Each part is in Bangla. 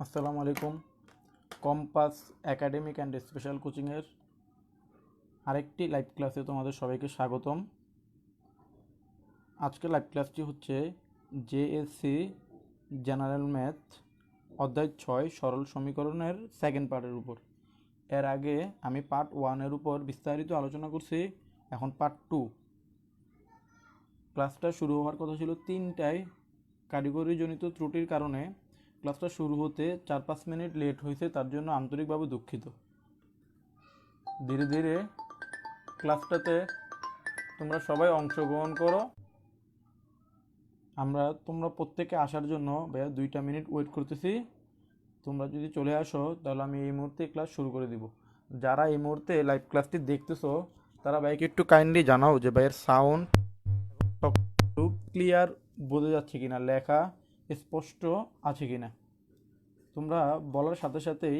আসসালামু আলাইকুম। কম্পাস একাডেমিক অ্যান্ড স্পেশাল কোচিংয়ের আরেকটি লাইভ ক্লাসে তোমাদের সবাইকে স্বাগতম। আজকের লাইভ ক্লাসটি হচ্ছে জেএসসি জেনারেল ম্যাথ অধ্যায় 6 সরল সমীকরণের সেকেন্ড পার্টের উপর। এর আগে আমি পার্ট 1-এর উপর বিস্তারিত আলোচনা করছি। এখন পার্ট 2। ক্লাসটা শুরু হওয়ার কথা ছিল 3টায়, কারিগরিজনিত ত্রুটির কারণে ক্লাসটা শুরু হতে 4-5 মিনিট লেট হয়েছে, তার জন্য আন্তরিকভাবে দুঃখিত। ধীরে ধীরে ক্লাসটাতে তোমরা সবাই অংশগ্রহণ করো। তোমরা প্রত্যেকে আসার জন্য ভাইয়া 2টা মিনিট ওয়েট করতেছি। তোমরা যদি চলে আসো তাহলে আমি এই মুহূর্তে ক্লাস শুরু করে দিব। যারা এই মুহূর্তে লাইভ ক্লাসটি দেখতেছো তারা ভাইকে একটু কাইন্ডলি জানাও যে ভাইয়ের সাউন্ড ক্লিয়ার বোঝা যাচ্ছে কিনা, লেখা স্পষ্ট আছে কিনা। তোমরা বলার সাথে সাথেই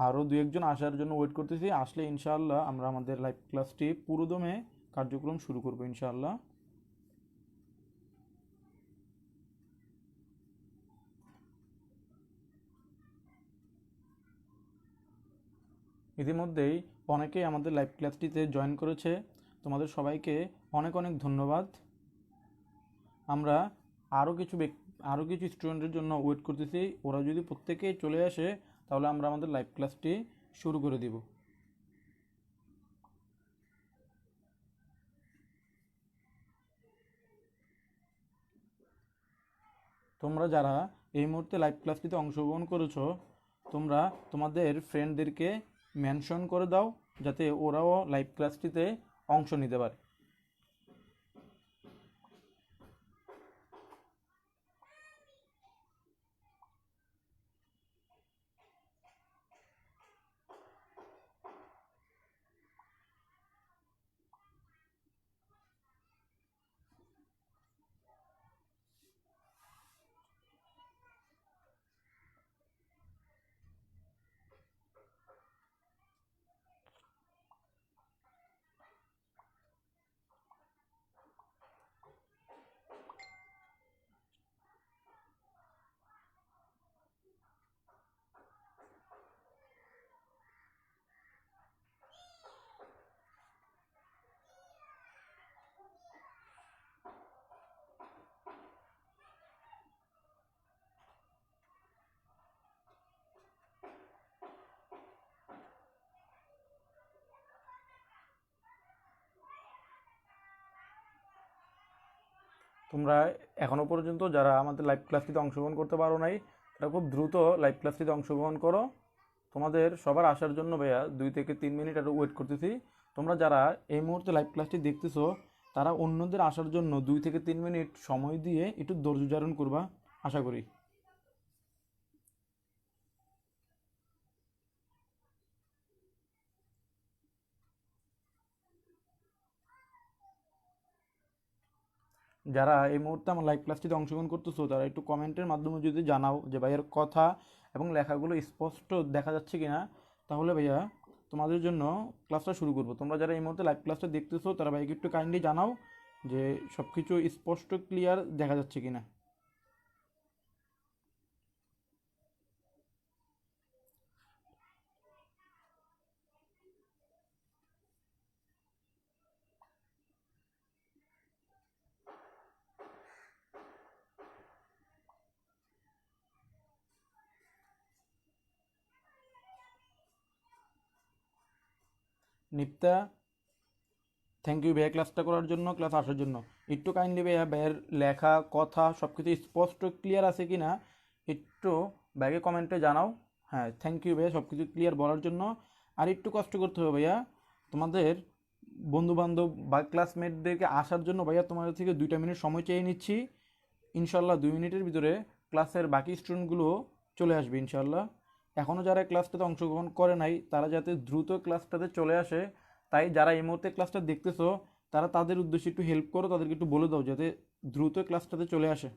আরও 2-1 জন আসার জন্য ওয়েট করতেছি। আসলে ইনশাআল্লাহ আমরা আমাদের লাইভ ক্লাসটি পুরোদমে কার্যক্রম শুরু করবো ইনশাআল্লাহ। ইতিমধ্যেই অনেকেই আমাদের লাইভ ক্লাসটিতে জয়েন করেছে। তোমাদের সবাইকে অনেক অনেক ধন্যবাদ। আমরা আরও কিছু স্টুডেন্টের জন্য ওয়েট করতেছি। ওরা যদি প্রত্যেকেই চলে আসে তাহলে আমরা আমাদের লাইভ ক্লাসটি শুরু করে দিব। তোমরা যারা এই মুহূর্তে লাইভ ক্লাসটিতে অংশগ্রহণ করেছো, তোমরা তোমাদের ফ্রেন্ডদেরকে মেনশন করে দাও যাতে ওরাও লাইভ ক্লাসটিতে অংশ নিতে পারে। তোমরা এখনও পর্যন্ত যারা আমাদের লাইভ ক্লাসটিতে অংশগ্রহণ করতে পারো নাই, তারা খুব দ্রুত লাইভ ক্লাসটিতে অংশগ্রহণ করো। তোমাদের সবার আসার জন্য ভাইয়া 2 থেকে 3 মিনিট আরও ওয়েট করতেছি। তোমরা যারা এই মুহূর্তে লাইভ ক্লাসটি দেখতেছো তারা অন্যদের আসার জন্য 2 থেকে 3 মিনিট সময় দিয়ে একটু ধৈর্য ধারণ করবা, আশা করি। যারা এই মুহূর্তে আমার লাইভ ক্লাসটিতে অংশগ্রহণ করতেছো তারা একটু কমেন্টের মাধ্যমে যদি জানাও যে ভাইয়ের কথা এবং লেখাগুলো স্পষ্ট দেখা যাচ্ছে কিনা, তাহলে ভাইয়া তোমাদের জন্য ক্লাসটা শুরু করবো। তোমরা যারা এই মুহূর্তে লাইভ ক্লাসটা দেখতেছো তারা ভাইকে একটু কাইন্ডলি জানাও যে সব কিছু স্পষ্ট ক্লিয়ার দেখা যাচ্ছে কিনা। নিপ্তা, থ্যাংক ইউ ভাইয়া ক্লাসটা করার জন্য, ক্লাস আসার জন্য। একটু কাইন্ডলি ভাইয়া ভাইয়ের লেখা কথা সব কিছু স্পষ্ট ক্লিয়ার আছে কি না একটু ব্যাগে কমেন্টে জানাও। হ্যাঁ, থ্যাংক ইউ ভাইয়া সব কিছু ক্লিয়ার বলার জন্য। আর একটু কষ্ট করতে হবে ভাইয়া তোমাদের বন্ধুবান্ধব বা ক্লাসমেটদেরকে আসার জন্য। ভাইয়া তোমাদের থেকে 2টা মিনিট সময় চেয়ে নিচ্ছি। ইনশাল্লাহ 2 মিনিটের ভিতরে ক্লাসের বাকি স্টুডেন্টগুলো চলে আসবে ইনশাল্লাহ। এখনও যারা ক্লাসটাতে অংশগ্রহণ করে নাই তারা যাতে দ্রুত ক্লাসটাতে চলে আসে। তাই যারা এই মুহূর্তে ক্লাসটা দেখতেছো তারা তাদের উদ্দেশ্যে একটু হেল্প করো, তাদেরকে একটু বলে দাও যাতে দ্রুত ক্লাসটাতে চলে আসে।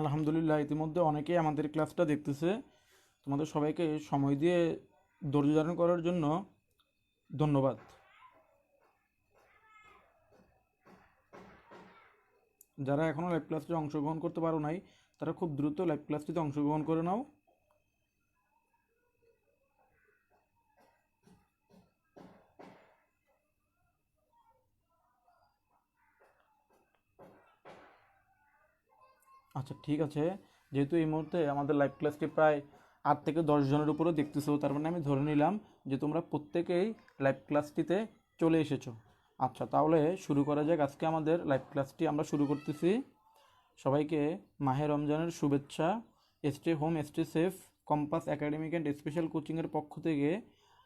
আলহামদুলিল্লাহ, ইতিমধ্যে অনেকেই আমাদের ক্লাসটা দেখতেছে। তোমাদের সবাইকে সময় দিয়ে ধৈর্য ধারণ করার জন্য ধন্যবাদ। যারা এখনও লাইভ ক্লাসে অংশগ্রহণ করতে পারো নাই, তারা খুব দ্রুত লাইভ ক্লাসটিতে অংশগ্রহণ করে নাও। আচ্ছা, ঠিক আছে। যেহেতু এই মুহূর্তে আমাদের লাইভ ক্লাসটি প্রায় 8 থেকে 10 জনের উপরে দেখতেছো, তার মানে আমি ধরে নিলাম যে তোমরা প্রত্যেকেই লাইভ ক্লাসটিতে চলে এসেছো। আচ্ছা, তাহলে শুরু করা যাক। আজকে আমাদের লাইভ ক্লাসটি আমরা শুরু করতেছি। সবাইকে মাহে রমজানের শুভেচ্ছা। Stay home, stay safe compass academic and special কোচিংয়ের পক্ষ থেকে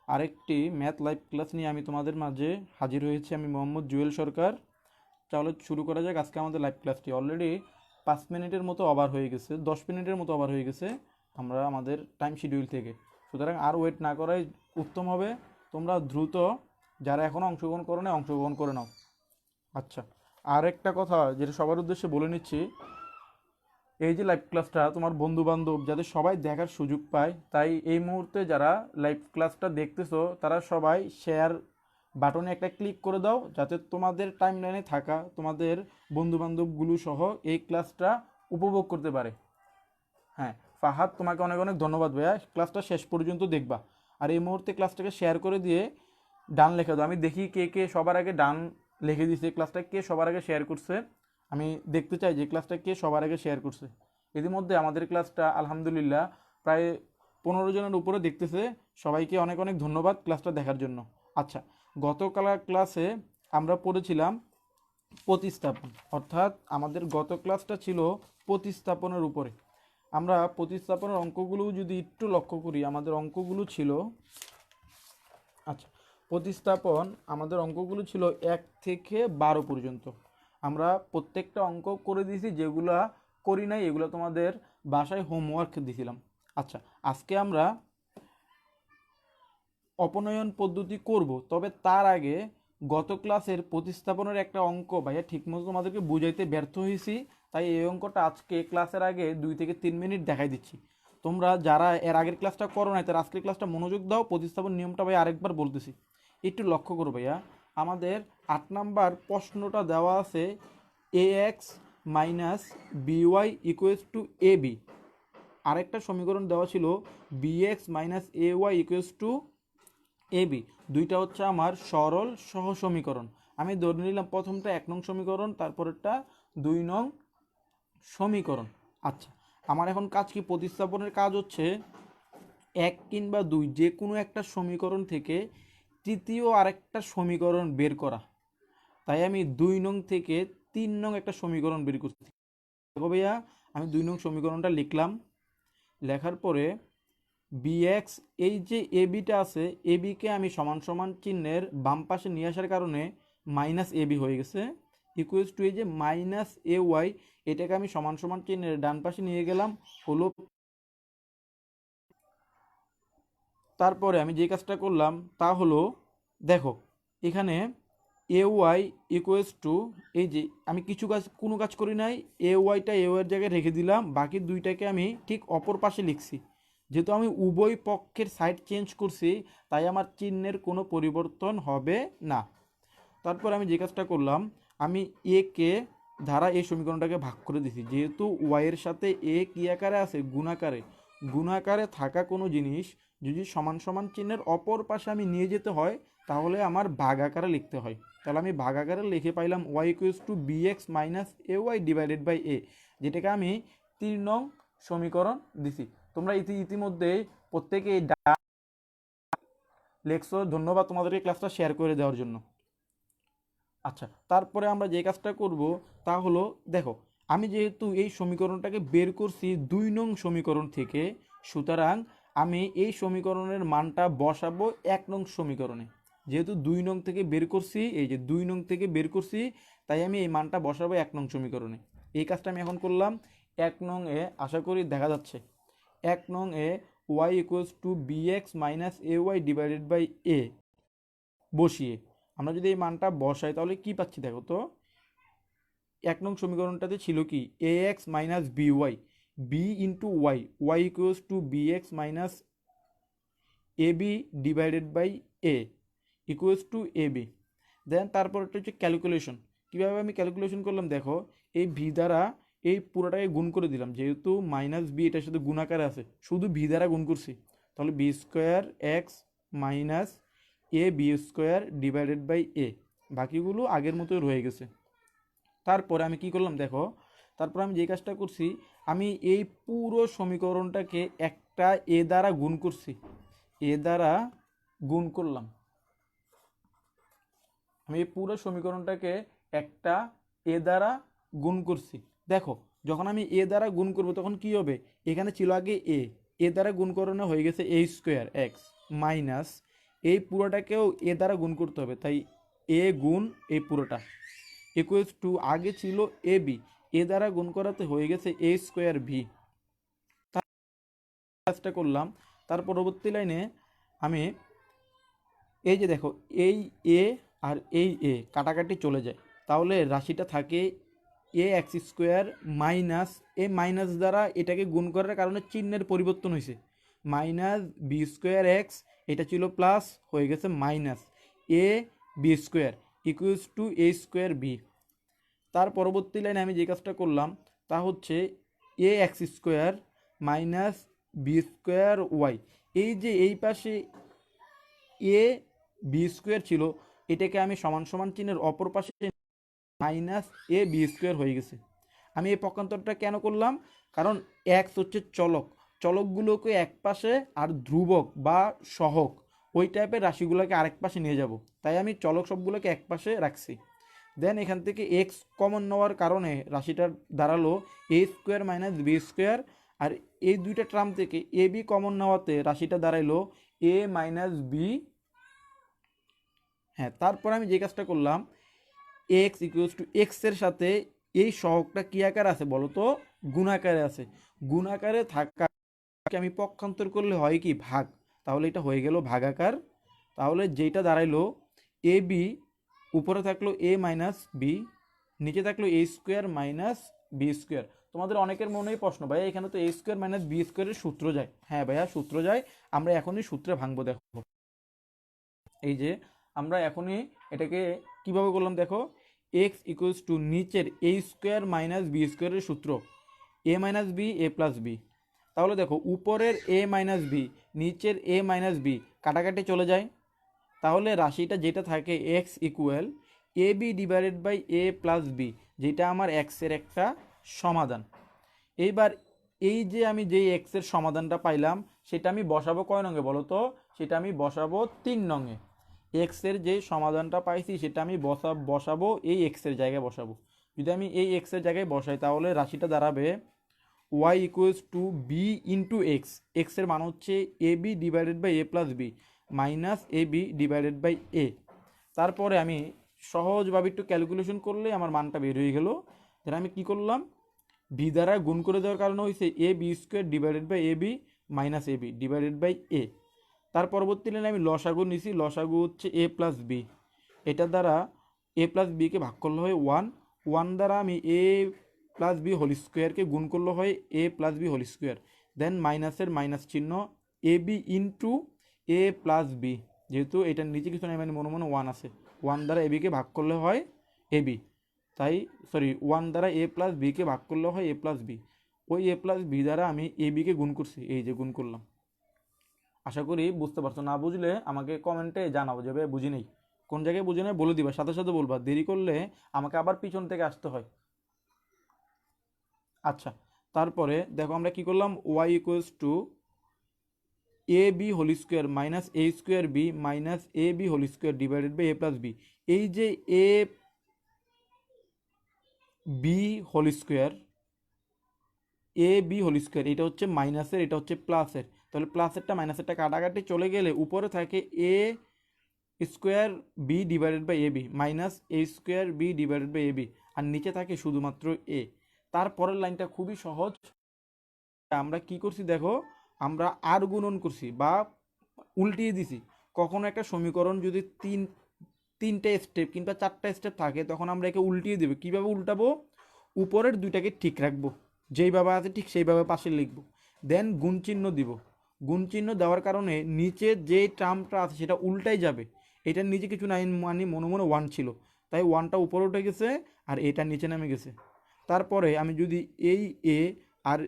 আরেকটি ম্যাথ লাইভ ক্লাস নিয়ে আমি তোমাদের মাঝে হাজির হয়েছি। আমি মোহাম্মদ জুয়েল সরকার। তাহলে শুরু করা যাক আজকে আমাদের লাইভ ক্লাসটি। অলরেডি 5 মিনিটের মতো ওভার হয়ে গেছে, 10 মিনিটের মতো ওভার হয়ে গেছে আমরা আমাদের টাইম শিডিউল থেকে। সুতরাং আর ওয়েট না করাই উত্তম হবে। তোমরা দ্রুত, যারা এখনও অংশগ্রহণ করো না, অংশগ্রহণ করে নাও। আচ্ছা, আর একটা কথা যেটা সবার উদ্দেশ্যে বলে নিচ্ছি, এই যে লাইভ ক্লাসটা তোমার বন্ধু বান্ধব যাতে সবাই দেখার সুযোগ পায়, তাই এই মুহূর্তে যারা লাইভ ক্লাসটা দেখতেছো তারা সবাই শেয়ার বাটনে একটা ক্লিক করে দাও, যাতে তোমাদের টাইমলাইনে থাকা তোমাদের বন্ধু বান্ধবগুলো সহ এই ক্লাসটা উপভোগ করতে পারে। হ্যাঁ, ফাহাদ, তোমাকে অনেক অনেক ধন্যবাদ ভাইয়া, ক্লাসটা শেষ পর্যন্ত দেখবা। আর এই মুহূর্তে ক্লাসটাকে শেয়ার করে দিয়ে ডান লিখে দাও। আমি দেখি কে কে সবার আগে ডান লিখে দিছে, ক্লাসটা কে সবার আগে শেয়ার করছে। আমি দেখতে চাই যে ক্লাসটা কে সবার আগে শেয়ার করছে। ইতিমধ্যে আমাদের ক্লাসটা আলহামদুলিল্লাহ প্রায় 15 জনের উপরে দেখতেছে। সবাইকে অনেক অনেক ধন্যবাদ ক্লাসটা দেখার জন্য। আচ্ছা, গতকাল ক্লাসে আমরা পড়েছিলাম প্রতিস্থাপন, অর্থাৎ আমাদের গত ক্লাসটা ছিল প্রতিস্থাপনের উপরে। আমরা প্রতিস্থাপনের অঙ্কগুলো যদি একটু লক্ষ্য করি, আমাদের অঙ্কগুলো ছিল, আচ্ছা, প্রতিস্থাপন আমাদের অঙ্কগুলো ছিল 1 থেকে 12 পর্যন্ত। আমরা প্রত্যেকটা অঙ্ক করে দিয়েছি, যেগুলা করি নাই এগুলো তোমাদের বাসায় হোমওয়ার্ক দিয়েছিলাম। আচ্ছা, আজকে আমরা অপনয়ন পদ্ধতি করব, তবে তার আগে গত ক্লাসের প্রতিস্থাপনের একটা অঙ্ক ভাইয়া ঠিকমতো তোমাদেরকে বুঝাইতে ব্যর্থ হয়েছি, তাই এই অঙ্কটা আজকে ক্লাসের আগে 2 থেকে 3 মিনিট দেখাই দিচ্ছি। তোমরা যারা এর আগের ক্লাসটা করো নাই তারা আজকের ক্লাসটা মনোযোগ দাও। প্রতিস্থাপন নিয়মটা ভাই আরেকবার বলতেছি, একটু লক্ষ্য করো ভাইয়া। আমাদের 8 নাম্বার প্রশ্নটা দেওয়া আছে ax minus by equals to ab। আরেকটা সমীকরণ দেওয়া ছিল bx minus ay equals to AB. দুইটা হচ্ছে আমার সরল সহ সমীকরণ। আমি ধরে নিলাম প্রথমটা 1 নং সমীকরণ, তারপরেরটা 2 নং সমীকরণ। আচ্ছা, আমার এখন কাজ কি? প্রতিস্থাপনের কাজ হচ্ছে 1 কিংবা 2 যে কোনো একটা সমীকরণ থেকে তৃতীয় আরেকটা সমীকরণ বের করা। তাই আমি 2 নং থেকে 3 নং একটা সমীকরণ বের করছি। দেখো ভাইয়া, আমি 2 নং সমীকরণটা লিখলাম। লেখার পরে বিএক্স, এই যে এ বিটা আছে, এ বিকে আমি সমান সমান চিহ্নের বাম পাশে নিয়ে আসার কারণে মাইনাস এ বি হয়ে গেছে, ইকুয়ালস টু এই যে মাইনাস এ ওয়াই, এটাকে আমি সমান সমান চিহ্নের ডান পাশে নিয়ে গেলাম হলো। তারপরে আমি যে কাজটা করলাম তা হলো, দেখো এখানে এ ওয়াই ইকুয়ালস টু, এই যে আমি কোনো কাজ করি নাই, এ ওয়াইটা এ ওয়াইয়ের জায়গায় রেখে দিলাম, বাকি দুইটাকে আমি ঠিক অপর পাশে লিখছি। যেহেতু আমি উভয় পক্ষের সাইড চেঞ্জ করছি, তাই আমার চিহ্নের কোনো পরিবর্তন হবে না। তারপর আমি যে কাজটা করলাম, আমি এ কে ধারা এই সমীকরণটাকে ভাগ করে দিছি। যেহেতু ওয়াইয়ের সাথে এ কি আকারে আছে? গুণাকারে। গুণাকারে থাকা কোনো জিনিস যদি সমান সমান চিহ্নের অপর পাশে আমি নিয়ে যেতে হয়, তাহলে আমার ভাগ আকারে লিখতে হয়। তাহলে আমি ভাগ আকারে লিখে পাইলাম Y equals to BX minus A Y divided by A, যেটাকে আমি 3 নং সমীকরণ দিছি। তোমরা ইতিমধ্যে প্রত্যেকে লেখছো। ধন্যবাদ তোমাদেরকে ক্লাসটা শেয়ার করে দেওয়ার জন্য। আচ্ছা, তারপরে আমরা যে কাজটা করব তা হলো, দেখো আমি যেহেতু এই সমীকরণটাকে বের করছি 2 নং সমীকরণ থেকে, সুতরাং আমি এই সমীকরণের মানটা বসাবো 1 নং সমীকরণে। যেহেতু 2 নং থেকে বের করছি, এই যে 2 নং থেকে বের করছি, তাই আমি এই মানটা বসাবো 1 নং সমীকরণে। এই কাজটা আমি এখন করলাম। 1 নং এ আশা করি দেখা যাচ্ছে, 1 নং এ Y equals to BX minus A Y divided by A বসিয়ে আমরা যদি এই মানটা বসাই, তাহলে কি পাচ্ছি দেখো তো, এক নং সমীকরণটাতে ছিল কি A X minus B Y, B into Y, Y equals to B X minus A B divided by A equals to A B. Then তারপরটা হচ্ছে ক্যালকুলেশন। কীভাবে আমি ক্যালকুলেশন করলাম দেখো, এই ভি দ্বারা এই পুরোটাকে গুণ করে দিলাম, যেহেতু মাইনাস বি এটার সাথে গুণাকারে আছে, শুধু ভি দ্বারা গুণ করছি, তাহলে B square X minus A B square divided by A, বাকিগুলো আগের মতোই রয়ে গেছে। তারপরে আমি কি করলাম দেখো, তারপর আমি যে কাজটা করছি, আমি এই পুরো সমীকরণটাকে একটা এ দ্বারা গুণ করছি, এ দ্বারা গুণ করলাম। আমি এই পুরো সমীকরণটাকে একটা এ দ্বারা গুণ করছি। দেখো যখন আমি এ দ্বারা গুণ করব তখন কি হবে, এখানে ছিল আগে এ দ্বারা গুণ করানো হয়ে গেছে এ স্কোয়ার এক্স মাইনাস এই পুরোটাকেও এ দ্বারা গুণ করতে হবে, তাই এ গুণ এই পুরোটা ইকুয়ালস টু আগে ছিল এ বি, এ দ্বারা গুণ করাতে হয়ে গেছে এ স্কোয়ার ভি। কাজটা করলাম। তার পরবর্তী লাইনে আমি এই যে দেখো এই এ আর এই এ কাটাকাটি চলে যায়, তাহলে রাশিটা থাকে এ এক্স স্কোয়ার মাইনাস এ মাইনাস দ্বারা এটাকে গুণ করার কারণে চিহ্নের পরিবর্তন হয়েছে, মাইনাস বি স্কোয়ার এক্স, এটা ছিল প্লাস হয়ে গেছে minus A B square equals to A square B. তার পরবর্তী লাইনে আমি যে কাজটা করলাম তা হচ্ছে A X square minus B square Y, এই যে এই পাশে এ বি স্কোয়ার ছিল, এটাকে আমি সমান সমান চিহ্নের অপর পাশে মাইনাস এ বি স্কোয়ার হয়ে গেছে। আমি এই পক্ষান্তরটা কেন করলাম, কারণ এক্স হচ্ছে চলক, চলকগুলোকে এক পাশে আর ধ্রুবক বা সহক ওই টাইপের রাশিগুলোকে আরেক পাশে নিয়ে যাব, তাই আমি চলক সবগুলোকে এক পাশে রাখছি। দেন এখান থেকে এক্স কমন নেওয়ার কারণে রাশিটার দাঁড়ালো এ স্কোয়ার মাইনাস বি স্কোয়ার, আর এই দুইটা টার্ম থেকে এ বি কমন নেওয়াতে রাশিটা দাঁড়াইলো এ মাইনাস বি। হ্যাঁ, তারপর আমি যে কাজটা করলাম, এক্স ইকুয়ালস টু এক্সের সাথে এই সহগটা কী আকারে আছে বলো তো, গুণাকারে আছে, গুণাকারে থাকা আমি পক্ষান্তর করলে হয় কি ভাগ, তাহলে এটা হয়ে গেল ভাগাকার। তাহলে যেটা দাঁড়াইলো এ বি, উপরে থাকলো এ মাইনাস বি, নিচে থাকলো এ স্কোয়ার মাইনাস বি স্কোয়ার। তোমাদের অনেকের মনেই প্রশ্ন, ভাইয়া এখানে তো এ স্কোয়ার মাইনাস বি স্কোয়ারের সূত্র যায়। হ্যাঁ ভাইয়া সূত্র যায়, আমরা এখনই সূত্রে ভাঙবো। দেখো এই যে আমরা এখনই এটাকে কিভাবে করলাম দেখো, এক্স ইকুয়ালস টু নিচের এ স্কোয়ার মাইনাস বি স্কোয়ারের সূত্র এ মাইনাস বি এ প্লাস বি। তাহলে দেখো উপরের এ মাইনাস বি নিচের এ মাইনাস বি কাটাকাটি চলে যায়, তাহলে রাশিটা যেটা থাকে X equal A B divided by A plus B, যেটা আমার এক্সের একটা সমাধান। এইবার এই যে আমি যেই এক্সের সমাধানটা পাইলাম সেটা আমি বসাবো কয় নঙে বলো তো, সেটা আমি বসাবো 3 নঙে। এক্সের যে সমাধানটা পাইছি সেটা আমি বসাবো এই এক্সের জায়গায় বসাবো। যদি আমি এই এক্সের জায়গায় বসাই তাহলে রাশিটা দাঁড়াবে Y equals to B into X, এক্সের মান হচ্ছে A B divided by A plus B minus A B divided by A. তারপরে আমি সহজভাবে একটু ক্যালকুলেশন করলে আমার মানটা বের হয়ে গেল। তাহলে আমি কি করলাম, বি দ্বারা গুণ করে দেওয়ার কারণে হয়েছে A B square divided by A B minus A B divided by A. তার পরবর্তী লাইনে আমি লসাগু নিছি, লসাগু হচ্ছে এ প্লাস বি, এটার দ্বারা এ প্লাস বিকে ভাগ করলে হয় ওয়ান, ওয়ান দ্বারা আমি এ প্লাস বি হোল স্কোয়ারকে গুণ করলে হয় এ প্লাস বি হোল স্কোয়ার, দেন মাইনাসের মাইনাস চিহ্ন A B into A plus B, যেহেতু এটার নিচে কিছু নেই মানে মনে মনে ওয়ান আছে, ওয়ান দ্বারা এ বিকে ভাগ করলে হয় এ বি, তাই সরি ওয়ান দ্বারা এ প্লাস বিকে ভাগ করলে হয় এ প্লাস বি, ওই এ প্লাস বি দ্বারা আমি এ বিকে গুণ করছি, এই যে গুণ করলাম। আশা করি বুঝতে পারছো, না বুঝলে আমাকে কমেন্টে জানাবো যাবে বুঝি নেই, কোন জায়গায় বুঝে নেই বলে দিবা, সাথে সাথে বলবা, দেরি করলে আমাকে আবার পিছন থেকে আসতে হয়। আচ্ছা, তারপরে দেখো আমরা কি করলাম, Y equals to A B whole square minus A square B minus A B whole square divided by A plus B, এই যে A B whole square, A B whole square এটা হচ্ছে মাইনাসের, এটা হচ্ছে প্লাসের, তাহলে প্লাসেরটা মাইনাসেরটা কাটাকাটি চলে গেলে উপরে থাকে A square B divided by A B minus A square B divided by A B, আর নিচে থাকে শুধুমাত্র এ। তারপরের লাইনটা খুবই সহজ, আমরা কি করছি দেখো, আমরা আর গুণন করছি বা উল্টিয়ে দিছি। কখনো একটা সমীকরণ যদি তিনটে স্টেপ কিংবা 4টা স্টেপ থাকে তখন আমরা একে উল্টিয়ে দেবো। কীভাবে উল্টাবো, উপরের দুইটাকে ঠিক রাখবো, যেইভাবে আছে ঠিক সেইভাবে পাশে লিখবো, দেন গুণ চিহ্ন দিব। গুণ চিহ্ন দেওয়ার কারণে নিচে যে টার্মটা আছে সেটা উল্টাই যাবে। এটার নিচে কিছু নাই, মানে মনে মনে ওয়ান ছিল, তাই ওয়ানটা উপরে উঠে গেছে আর এটা নিচে নেমে গেছে। তারপরে আমি যদি এই এ আর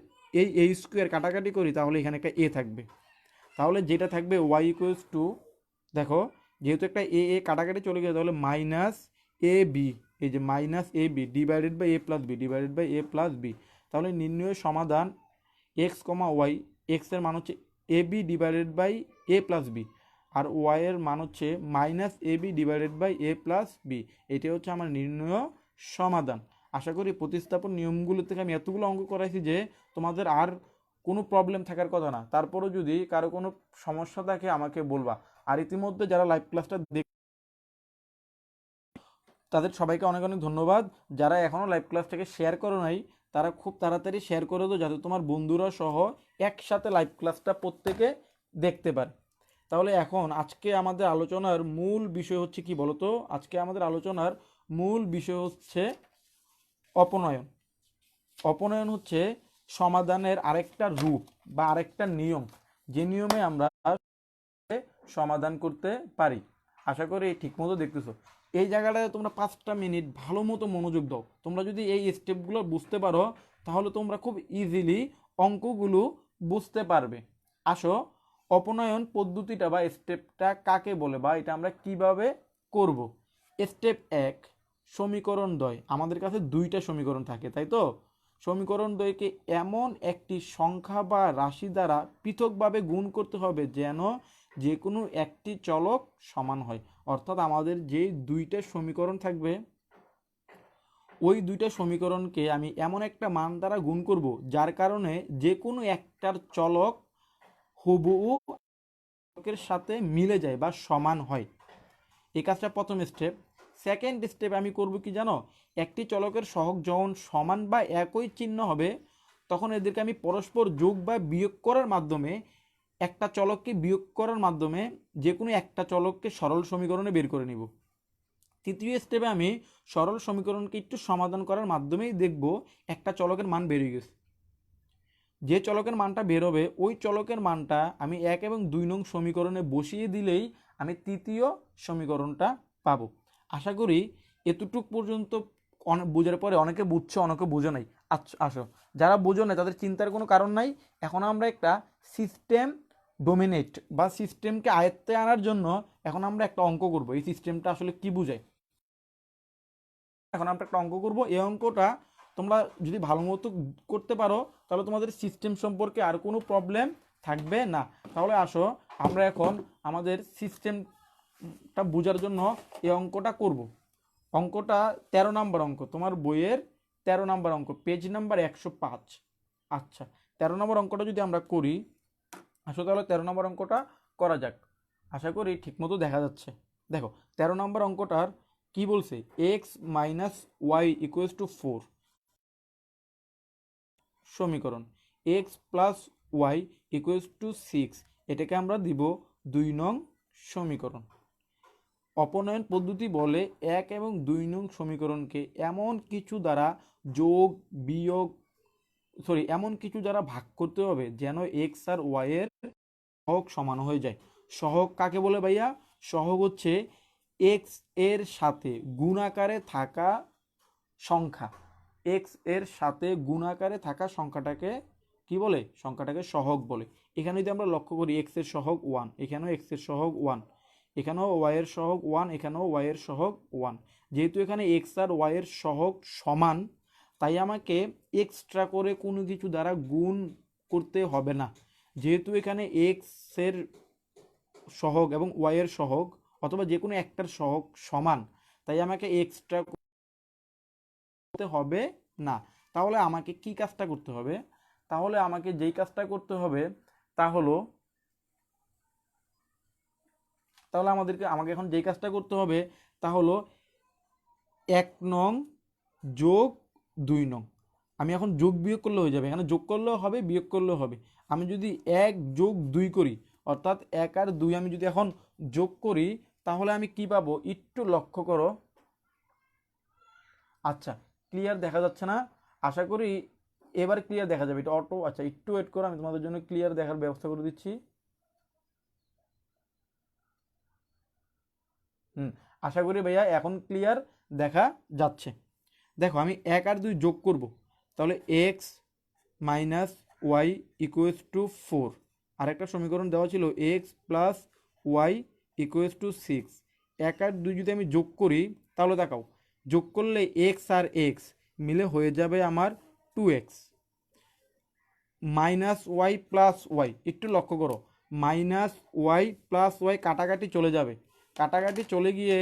এই স্কোয়ার কাটাকাটি করি তাহলে এখানে একটা এ থাকবে। তাহলে যেটা থাকবে ওয়াই ইকুয়ালস টু, দেখো যেহেতু একটা এ কাটাকাটি চলে গেছে তাহলে মাইনাস এ বি, এই যে minus A B divided by A plus B divided by A plus B. তাহলে নির্ণয় সমাধান এক্স কমা ওয়াই, এক্সের মান হচ্ছে A B divided by A plus B, আর ওয়াইয়ের মান হচ্ছে minus A B divided by A plus B. এটাই হচ্ছে আমার নির্ণয় সমাধান। আশা করি প্রতিস্থাপন নিয়মগুলো থেকে আমি এতগুলো অঙ্ক করাইছি যে তোমাদের আর কোনো প্রবলেম থাকার কথা না। তারপরও যদি কারো কোনো সমস্যা থাকে আমাকে বলবা। আর ইতিমধ্যে যারা লাইভ ক্লাসটা তাদের সবাইকে অনেক অনেক ধন্যবাদ। যারা এখনও লাইভ ক্লাসটাকে শেয়ার করো নাই তারা খুব তাড়াতাড়ি শেয়ার করে দাও, যাতে তোমার বন্ধুরা সহ একসাথে লাইভ ক্লাসটা প্রত্যেকে দেখতে পারে। তাহলে এখন আজকে আমাদের আলোচনার মূল বিষয় হচ্ছে কি বলতো? আজকে আমাদের আলোচনার মূল বিষয় হচ্ছে অপনয়ন। অপনয়ন হচ্ছে সমাধানের আরেকটা রূপ বা আরেকটা নিয়ম, যে নিয়মে আমরা সমাধান করতে পারি। আশা করি ঠিকমতো দেখতেছো। এই জায়গাটায় তোমরা 5টা মিনিট ভালো মতো মনোযোগ দাও। তোমরা যদি এই স্টেপগুলো বুঝতে পারো তাহলে তোমরা খুব ইজিলি অঙ্কগুলো বুঝতে পারবে। আসো, অপনয়ন পদ্ধতিটা বা স্টেপটা কাকে বলে বা এটা আমরা কিভাবে করব। স্টেপ 1, সমীকরণ দ্বয়। আমাদের কাছে দুইটা সমীকরণ থাকে, তাই তো? সমীকরণ দ্বয়কে এমন একটি সংখ্যা বা রাশি দ্বারা পৃথকভাবে গুণ করতে হবে যেন যে কোনো একটি চলক সমান হয়। অর্থাৎ আমাদের যে দুইটা সমীকরণ থাকবে ওই দুইটা সমীকরণকে আমি এমন একটা মান দ্বারা গুণ করব যার কারণে যে কোনো একটার চলক হুবহু চলকের সাথে মিলে যায় বা সমান হয়। এই কাজটা প্রথম স্টেপ। সেকেন্ড স্টেপ আমি করব কি জানো? একটি চলকের সহগ যখন সমান বা একই চিহ্ন হবে তখন এদেরকে আমি পরস্পর যোগ বা বিয়োগ করার মাধ্যমে, একটা চলককে বিয়োগ করার মাধ্যমে যে কোনো একটা চলককে সরল সমীকরণে বের করে নিব। তৃতীয় স্টেপে আমি সরল সমীকরণকে একটু সমাধান করার মাধ্যমেই দেখব একটা চলকের মান বেরিয়ে গেছে। যে চলকের মানটা বেরোবে ওই চলকের মানটা আমি 1 এবং 2 নং সমীকরণে বসিয়ে দিলেই আমি তৃতীয় সমীকরণটা পাবো। আশা করি এতটুক পর্যন্ত বোঝার পরে অনেকে বুঝছো, অনেকে বুঝো নাই। আসো, যারা বুঝো না তাদের চিন্তার কোনো কারণ নাই। এখন আমরা একটা সিস্টেম ডোমিনেট বা সিস্টেমকে আয়ত্তে আনার জন্য এখন আমরা একটা অঙ্ক করব। এই সিস্টেমটা আসলে কি বোঝায় এখন আমরা একটা অঙ্ক করব। এই অঙ্কটা তোমরা যদি ভালো মতো করতে পারো তাহলে তোমাদের সিস্টেম সম্পর্কে আর কোনো প্রবলেম থাকবে না। তাহলে আসো আমরা এখন আমাদের সিস্টেমটা বোঝার জন্য এই অঙ্কটা করব। অঙ্কটা 13 নম্বর অঙ্ক, তোমার বইয়ের 13 নম্বর অঙ্ক, পেজ নাম্বার 105। আচ্ছা, 13 নম্বর অঙ্কটা যদি আমরা করি, আসো তাহলে 13 নম্বর অঙ্কটা করা যাক। আশা করি ঠিকমতো দেখা যাচ্ছে। দেখো 13 নম্বর অঙ্কটার কি বলছে? X minus Y equals to 4 সমীকরণ, X plus Y equals to 6, এটাকে আমরা দিব 2 নং সমীকরণ। অপনয়ন পদ্ধতি বলে 1 এবং 2 নং সমীকরণকে এমন কিছু দ্বারা যোগ বিয়োগ এমন কিছু দ্বারা ভাগ করতে হবে যেন এক্স আর ওয়াই এর সহগ সমান হয়ে যায়। সহগ কাকে বলে ভাইয়া? সহগ হচ্ছে এক্স এর সাথে গুণাকারে থাকা সংখ্যা। এক্স এর সাথে গুণাকারে থাকা সংখ্যাটাকে কি বলে? সংখ্যাটাকে সহগ বলে। এখানে যদি আমরা লক্ষ্য করি এক্স এর সহগ 1, এখানেও এক্স এর সহগ 1, এখানেও ওয়াই এর সহগ 1, এখানেও ওয়াই এর সহগ 1। যেহেতু এখানে এক্স আর ওয়াই এর সহগ সমান তাই আমাকে এক্সট্রা করে কোনো কিছু দ্বারা গুণ করতে হবে না। যেহেতু এখানে এক্স এর সহগ এবং ওয়াই এর সহগ অথবা যে কোনো একটার সহগ সমান, তাই আমাকে এক্সট্রা করতে হবে না। তাহলে আমাকে কি কাজটা করতে হবে? তাহলে আমাকে যেই কাজটা করতে হবে তা হলো, আমাকে এখন যেই কাজটা করতে হবে তা হলো 1 নং যোগ 2 নং। আমি এখন যোগ বিয়োগ করলে হয়ে যাবে, এখানে যোগ করলেও হবে বিয়োগ করলেও হবে। আমি যদি 1 যোগ 2 করি, অর্থাৎ 1 আর 2 আমি যদি এখন যোগ করি তাহলে আমি কি পাবো একটু লক্ষ্য করো। আচ্ছা, ক্লিয়ার দেখা যাচ্ছে না? আশা করি এবার ক্লিয়ার দেখা যাবে। এটা অটো, আচ্ছা একটু ওয়েট করো, আমি তোমাদের জন্য ক্লিয়ার দেখার ব্যবস্থা করে দিচ্ছি। আশা করি ভাইয়া এখন ক্লিয়ার দেখা যাচ্ছে। দেখো আমি 1 আর 2 যোগ করব, তাহলে X minus Y equals to 4। আরেকটা সমীকরণ দেওয়া ছিল X plus Y equals to 6। 1 আর 2 যদি আমি যোগ করি, তাহলে দেখাও যোগ করলে এক্স আর এক্স মিলে হয়ে যাবে আমার 2x minus Y plus Y. একটু লক্ষ্য করো, মাইনাস ওয়াই প্লাস ওয়াই কাটাকাটি চলে যাবে, কাটাকাটি চলে গিয়ে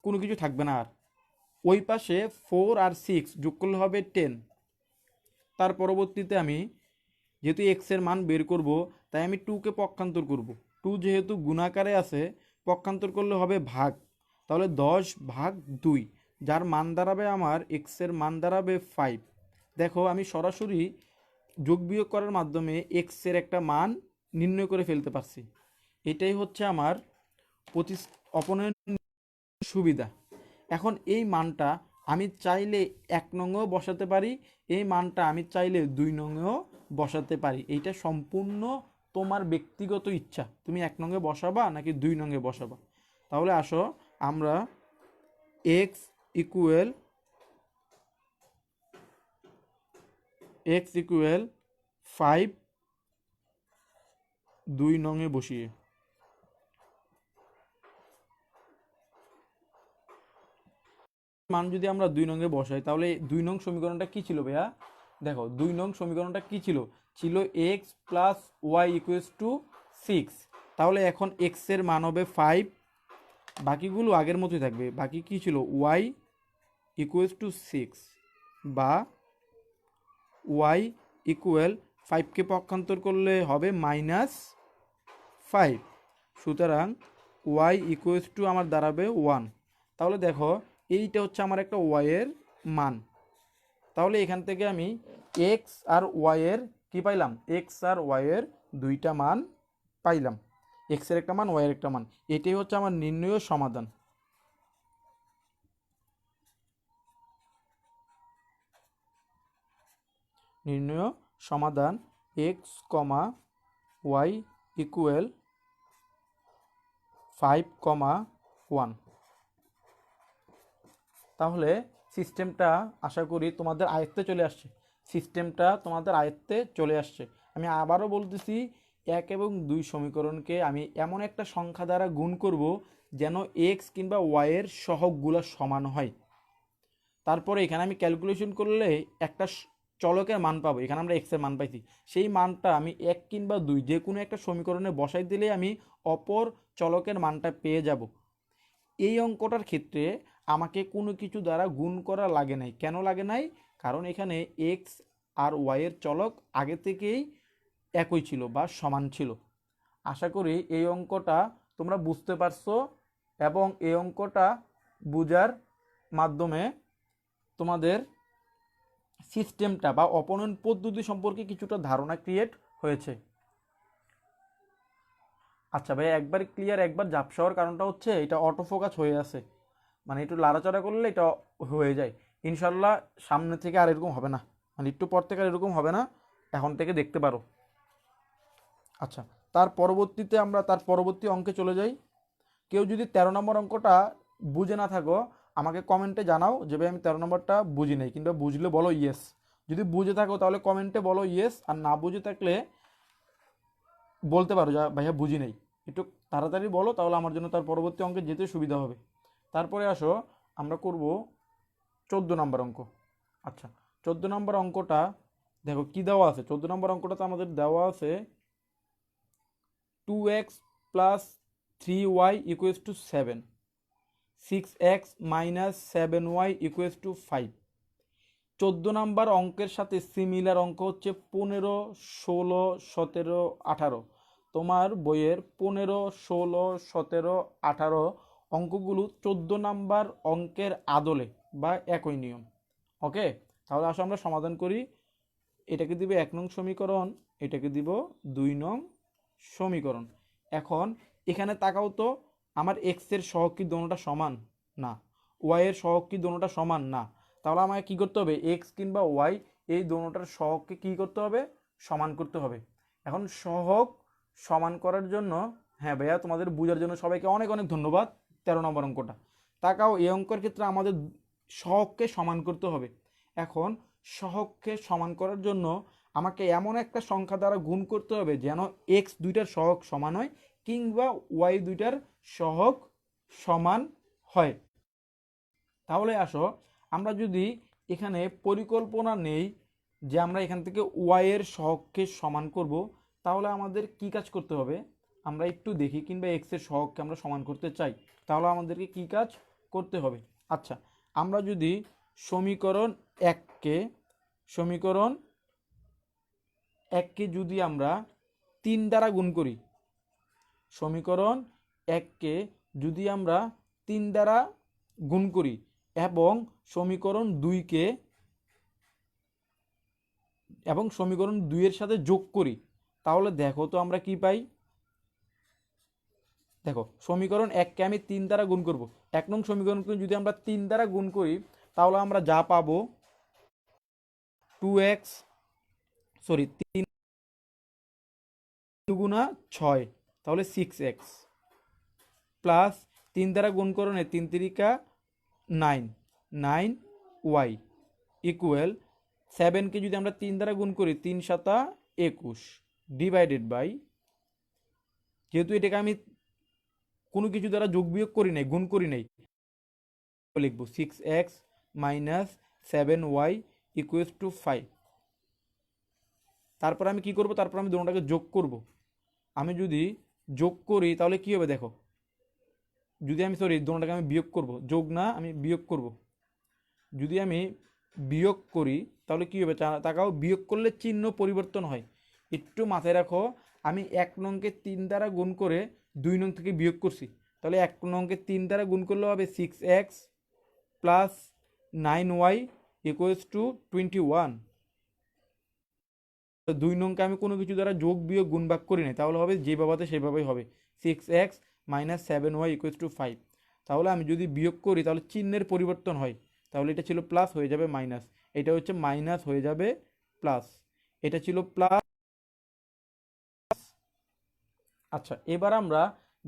কোনো কিছু থাকবে না আর। ওই পাশে 4 আর 6 যোগ করলে হবে 10। তার পরবর্তীতে আমি যেহেতু এক্সের মান বের করব, তাই আমি 2কে পক্ষান্তর করব। 2 যেহেতু গুণাকারে আছে, পক্ষান্তর করলে হবে ভাগ, তাহলে 10/2, যার মান দাঁড়াবে আমার এক্সের মান দাঁড়াবে 5। দেখো আমি সরাসরি যোগ বিয়োগ করার মাধ্যমে এক্সের একটা মান নির্ণয় করে ফেলতে পারছি। এটাই হচ্ছে আমার অপনয়ন সুবিধা। এখন এই মানটা আমি চাইলে 1 নংয়েও বসাতে পারি, এই মানটা আমি চাইলে 2 নংয়েও বসাতে পারি। এইটা সম্পূর্ণ তোমার ব্যক্তিগত ইচ্ছা, তুমি 1 নংয়ে বসাবা নাকি 2 নংয়ে বসাবা। তাহলে আসো আমরা এক্স ইকুয়াল 5 2 নংয়ে বসিয়ে, মান যদি আমরা 2 নংয়ে বসাই, তাহলে 2 নং সমীকরণটা কি ছিল ভাইয়া? দেখো 2 নং সমীকরণটা কি ছিল? ছিল X plus Y equals to 6। তাহলে এখন এক্স এর মান হবে 5, বাকিগুলো আগের মতোই থাকবে। বাকি কি ছিল? ওয়াই ইকুয়ালস টু 6 বা ওয়াই ইকুয়াল 5কে পক্ষান্তর করলে হবে -5। সুতরাং ওয়াই ইকুয়ালস টু আমার দাঁড়াবে 1। তাহলে দেখো এইটা হচ্ছে আমার একটা ওয়াইয়ের মান। তাহলে এখান থেকে আমি এক্স আর ওয়াইয়ের কি পাইলাম? এক্স আর ওয়াইয়ের দুইটা মান পাইলাম, এক্সের একটা মান, ওয়াইয়ের একটা মান। এটাই হচ্ছে আমার নির্ণয় সমাধান। নির্ণয় সমাধান এক্স কমা ওয়াই ইকুয়াল 5,1। তাহলে সিস্টেমটা আশা করি তোমাদের আয়ত্তে চলে আসছে, সিস্টেমটা তোমাদের আয়ত্তে চলে আসছে। আমি আবারও বলতেছি, 1 এবং 2 সমীকরণকে আমি এমন একটা সংখ্যা দ্বারা গুণ করব যেন এক্স কিংবা ওয়াইয়ের সহগগুলো সমান হয়। তারপরে এখানে আমি ক্যালকুলেশন করলে একটা চলকের মান পাবো। এখানে আমরা এক্সের মান পাইছি, সেই মানটা আমি 1 কিংবা 2 যে কোনো একটা সমীকরণে বসাই দিলে আমি অপর চলকের মানটা পেয়ে যাব। এই অঙ্কটার ক্ষেত্রে আমাকে কোনো কিছু দ্বারা গুণ করা লাগে নাই। কেন লাগে নাই? কারণ এখানে এক্স আর ওয়াইয়ের চলক আগে থেকেই একই ছিল বা সমান ছিল। আশা করি এই অঙ্কটা তোমরা বুঝতে পারছো এবং এই অঙ্কটা বোঝার মাধ্যমে তোমাদের সিস্টেমটা বা অপনয়ন পদ্ধতি সম্পর্কে কিছুটা ধারণা ক্রিয়েট হয়েছে। আচ্ছা ভাই, একবার ক্লিয়ার, একবার ঝাপসা হওয়ার কারণটা হচ্ছে এটা অটো ফোকাস হয়ে আছে, মানে একটু লাড়াচাড়া করলে এটা হয়ে যায়। ইনশাল্লাহ সামনে থেকে আর এরকম হবে না, মানে একটু পর থেকে আর এরকম হবে না, এখন থেকে দেখতে পারো। আচ্ছা, তার পরবর্তীতে আমরা তার পরবর্তী অঙ্কে চলে যাই। কেউ যদি 13 নম্বর অঙ্কটা বুঝে না থাকো, আমাকে কমেন্টে জানাও যে ভাই আমি 13 নম্বরটা বুঝি নাই, কিংবা বুঝলে বলো ইয়েস। যদি বুঝে থাকো তাহলে কমেন্টে বলো ইয়েস, আর না বুঝে থাকলে বলতে পারো যা ভাইয়া বুঝি নাই, একটু তাড়াতাড়ি বলো, তাহলে আমার জন্য তার পরবর্তী অঙ্কে যেতে সুবিধা হবে। তারপরে আসো আমরা করব 14 নম্বর অঙ্ক। আচ্ছা, 14 নম্বর অঙ্কটা দেখো কি দেওয়া আছে। 14 নম্বর অঙ্কটাতে আমাদের দেওয়া আছে 2x plus 3y equals to 7, 6x minus 7y equals to 5। 14 নম্বর অঙ্কের সাথে সিমিলার অঙ্ক হচ্ছে 15, 16, 17, 18। তোমার বইয়ের 15, 16, 17, 18 অঙ্কগুলো 14 নম্বর অঙ্কের আদলে বা একই নিয়ম। ওকে, তাহলে আসো আমরা সমাধান করি। এটাকে দিব 1 নং সমীকরণ, এটাকে দিব 2 নং সমীকরণ। এখন এখানে তাকাও তো, আমার এক্স এর সহগ কি দোনোটা সমান? না। ওয়াই এর সহগ কি দোনোটা সমান? না। তাহলে আমাকে কী করতে হবে, এক্স কিংবা ওয়াই এই দোনোটার সহগকে কী করতে হবে, সমান করতে হবে। এখন সহগ সমান করার জন্য, হ্যাঁ ভাইয়া তোমাদের বোঝার জন্য সবাইকে অনেক অনেক ধন্যবাদ। 13 নম্বর অঙ্কটা তাকাও, এই অঙ্কের ক্ষেত্রে আমাদের সহগকে সমান করতে হবে। এখন সহগকে সমান করার জন্য আমাকে এমন একটা সংখ্যা দ্বারা গুণ করতে হবে যেন এক্স দুইটার সহগ সমান হয় কিংবা ওয়াই দুইটার সহগ সমান হয়। তাহলে আসো আমরা যদি এখানে পরিকল্পনা নেই যে আমরা এখান থেকে ওয়াই এর সহগকে সমান করব, তাহলে আমাদের কি কাজ করতে হবে আমরা একটু দেখি, কিংবা এক্স এর সহগকে আমরা সমান করতে চাই, তাহলে আমাদেরকে কি কাজ করতে হবে। আচ্ছা, আমরা যদি সমীকরণ এককে যদি আমরা 3 দ্বারা গুণ করি, সমীকরণ এককে যদি আমরা 3 দ্বারা গুণ করি এবং সমীকরণ 2 এর সাথে যোগ করি, তাহলে দেখো তো আমরা কি পাই। দেখো সমীকরণ এককে আমি 3 দ্বারা গুণ করব, 1 নং সমীকরণকে যদি আমরা 3 দ্বারা গুণ করি তাহলে আমরা যা পাবো 2x, সরি 3 গুণা 6, তাহলে 6x প্লাস 3 দ্বারা গুণ করণে 3 তিরিকা 9y ইকুয়াল 7কে যদি আমরা 3 দ্বারা গুণ করি 3 সাতা 21 ডিভাইডেড বাই, যেহেতু এটাকে আমি কোনো কিছু দ্বারা যোগ বিয়োগ করি নাই, গুণ করি নাই, লিখব 6x minus 7y equals to 5। তারপর আমি কি করব, তারপর আমি দুটোটাকে যোগ করব। আমি যদি যোগ করি তাহলে কি হবে দেখো, যদি আমি দুটোটাকে আমি বিয়োগ করব, যোগ না আমি বিয়োগ করব। যদি আমি বিয়োগ করি তাহলে কি হবে, তাকাও বিয়োগ করলে চিহ্ন পরিবর্তন হয়। একটু মাথায় রাখো, আমি 1 নংকে 3 দ্বারা গুণ করে 2 নং থেকে বিয়োগ করছি, তাহলে 1 নংকে 3 দ্বারা গুণ করলে হবে 6x plus 9y equals to 21। 2 নংকে আমি কোনো কিছু দ্বারা যোগ বিয়োগ গুণ ভাগ করি নাই, তাহলে হবে যেভাবে সেভাবেই হবে 6x minus 7y equals to 5। তাহলে আমি যদি বিয়োগ করি তাহলে চিহ্নের পরিবর্তন হয়, তাহলে এটা ছিল প্লাস হয়ে যাবে মাইনাস, এটা হচ্ছে মাইনাস হয়ে যাবে প্লাস, এটা ছিল প্লাস। আচ্ছা, এবার আমরা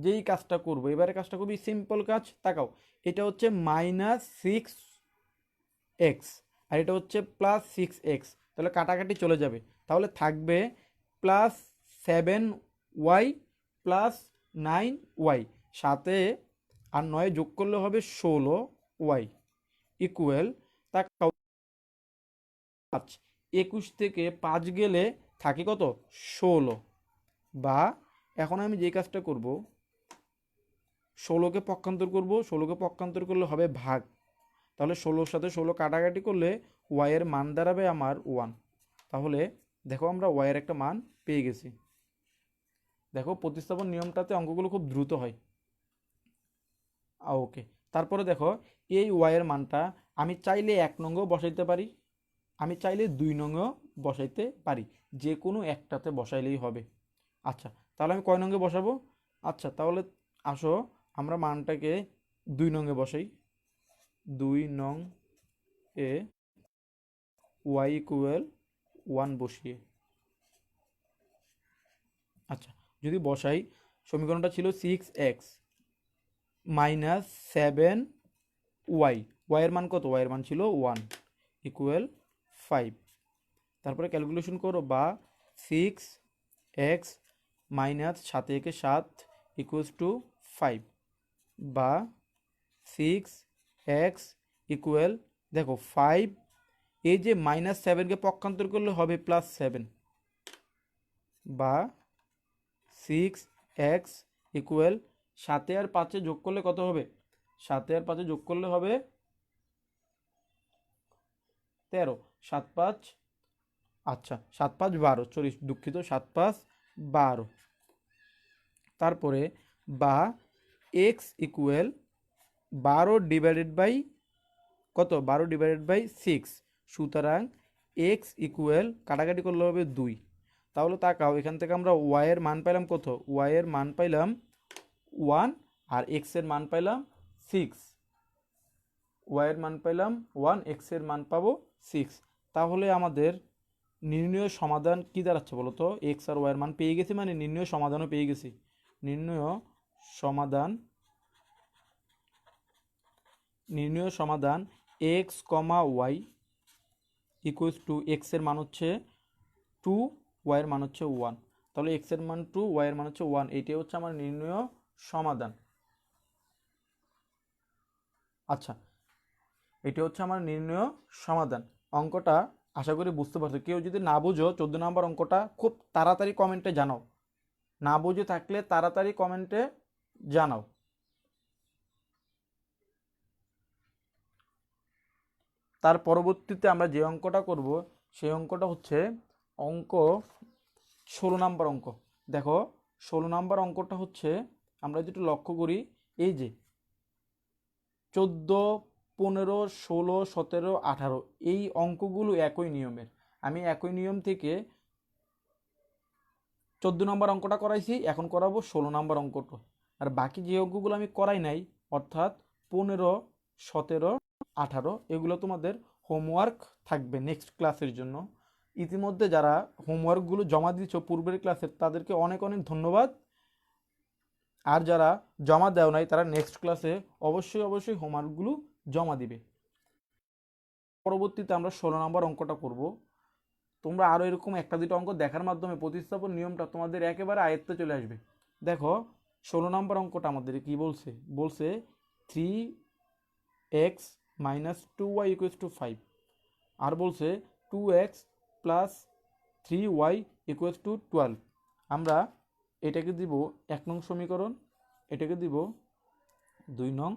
যেই কাজটা করব, এবারে কাজটা খুবই সিম্পল কাজ। তাকাও, এটা হচ্ছে মাইনাস 6x আর এটা হচ্ছে প্লাস 6x, তাহলে কাটাকাটি চলে যাবে, তাহলে থাকবে প্লাস 7y প্লাস 9y, সাথে আর 9 যোগ করলে হবে 16y ইকুয়াল, তাকাও 5, 21 থেকে 5 গেলে থাকে কত 16, বা এখন আমি যে কাজটা করব 16কে পক্ষান্তর করব, 16কে পক্ষান্তর করলে হবে ভাগ, তাহলে 16-র সাথে 16 কাটাকাটি করলে y এর মান দাঁড়াবে আমার 1। তাহলে দেখো আমরা y এর একটা মান পেয়ে গেছি। দেখো প্রতিস্থাপন নিয়মটাতে অঙ্কগুলো খুব দ্রুত হয়। ওকে, তারপরে দেখো এই y এর মানটা আমি চাইলে 1 নঙ্গেও বসাইতে পারি, আমি চাইলে 2 নঙ্গেও বসাইতে পারি, যে কোনো একটাতে বসাইলেই হবে। আচ্ছা, তাহলে আমি কয় নঙ্গে বসাবো? আচ্ছা, তাহলে আসো আমরা মানটাকে 2 নঙ্গে বসাই। 2 নং এ y ইকুয়াল 1 বসিয়ে, আচ্ছা যদি বসাই, সমীকরণটা ছিল 6x মাইনাস 7y, y এর মান কত, y এর মান ছিল 1 ইকুয়াল 5। তারপরে ক্যালকুলেশন করো, বা 6x মাইনাস 7 একে 7 ইকুয়ালস টু 5, বা 6x ইকুয়াল, দেখো 5, এই যে মাইনাস 7কে পক্ষান্তর করলে হবে প্লাস 7, বা 6x ইকুয়াল 7 আর 5 যোগ করলে কত হবে, 7 আর 5 যোগ করলে হবে 13, 7 5, আচ্ছা 7 5 12, সরি দুঃখিত, 7 5 12। তারপরে বা x ইকুয়াল 12 ডিভাইডেড বাই কত, 12 ডিভাইডেড বাই 6, সুতরাং x ইকুয়াল কাটাকাটি করলে হবে 2। তাহলে তাকাও, এখান থেকে আমরা y এর মান পাইলাম কত, y এর মান পাইলাম 1 আর x এর মান পাইলাম 6। ওয়াইয়ের মান পেলাম 1, এক্সের মান পাবো 6। তাহলে আমাদের নির্ণয় সমাধান কি দাঁড়াচ্ছে বলো তো? এক্স আর ওয়াইয়ের মান পেয়ে গেছি মানে নির্ণয় সমাধানও পেয়ে গেছি। নির্ণয় সমাধান X comma Y equals to এক্সের মান হচ্ছে 2, ওয়াইয়ের মান হচ্ছে 1। তাহলে এক্সের মান 2, ওয়াইয়ের মান হচ্ছে 1, এইটাই হচ্ছে আমার নির্ণয় সমাধান। আচ্ছা, এটি হচ্ছে আমার নির্ণয় সমাধান। অঙ্কটা আশা করি বুঝতে পারছো। কেউ যদি না বুঝো 14 নম্বর অঙ্কটা খুব তাড়াতাড়ি কমেন্টে জানাও, না বুঝে থাকলে তাড়াতাড়ি কমেন্টে জানাও। তার পরবর্তীতে আমরা যে অঙ্কটা করব সেই অঙ্কটা হচ্ছে অঙ্ক 16 নম্বর অঙ্ক। দেখো 16 নম্বর অঙ্কটা হচ্ছে, আমরা যদি একটু লক্ষ্য করি, এই যে 14, 15, 16, 17, 18 এই অঙ্কগুলো একই নিয়মের। আমি একই নিয়ম থেকে 14 নম্বর অঙ্কটা করাইছি, এখন করাবো 16 নম্বর অঙ্কটা। আর বাকি যে অঙ্কগুলো আমি করাই নাই, অর্থাৎ 15, 17, 18, এগুলো তোমাদের হোমওয়ার্ক থাকবে নেক্সট ক্লাসের জন্য। ইতিমধ্যে যারা হোমওয়ার্কগুলো জমা দিচ্ছ পূর্বের ক্লাসের, তাদেরকে অনেক অনেক ধন্যবাদ। আর যারা জমা দেও নাই, তারা নেক্সট ক্লাসে অবশ্যই হোমওয়ার্কগুলো জমা দিবে। পরবর্তীতে আমরা 16 নম্বর অঙ্কটা করব। তোমরা আরও এরকম একটা দুটো অঙ্ক দেখার মাধ্যমে প্রতিস্থাপন নিয়মটা তোমাদের একেবারে আয়ত্তে চলে আসবে। দেখো 16 নম্বর অঙ্কটা আমাদের কি বলছে? বলছে 3x - 2y = 5। আর বলছে 2x + 3y = 12। আমরা এটাকে দিব 1 নং সমীকরণ, এটাকে দিব 2 নং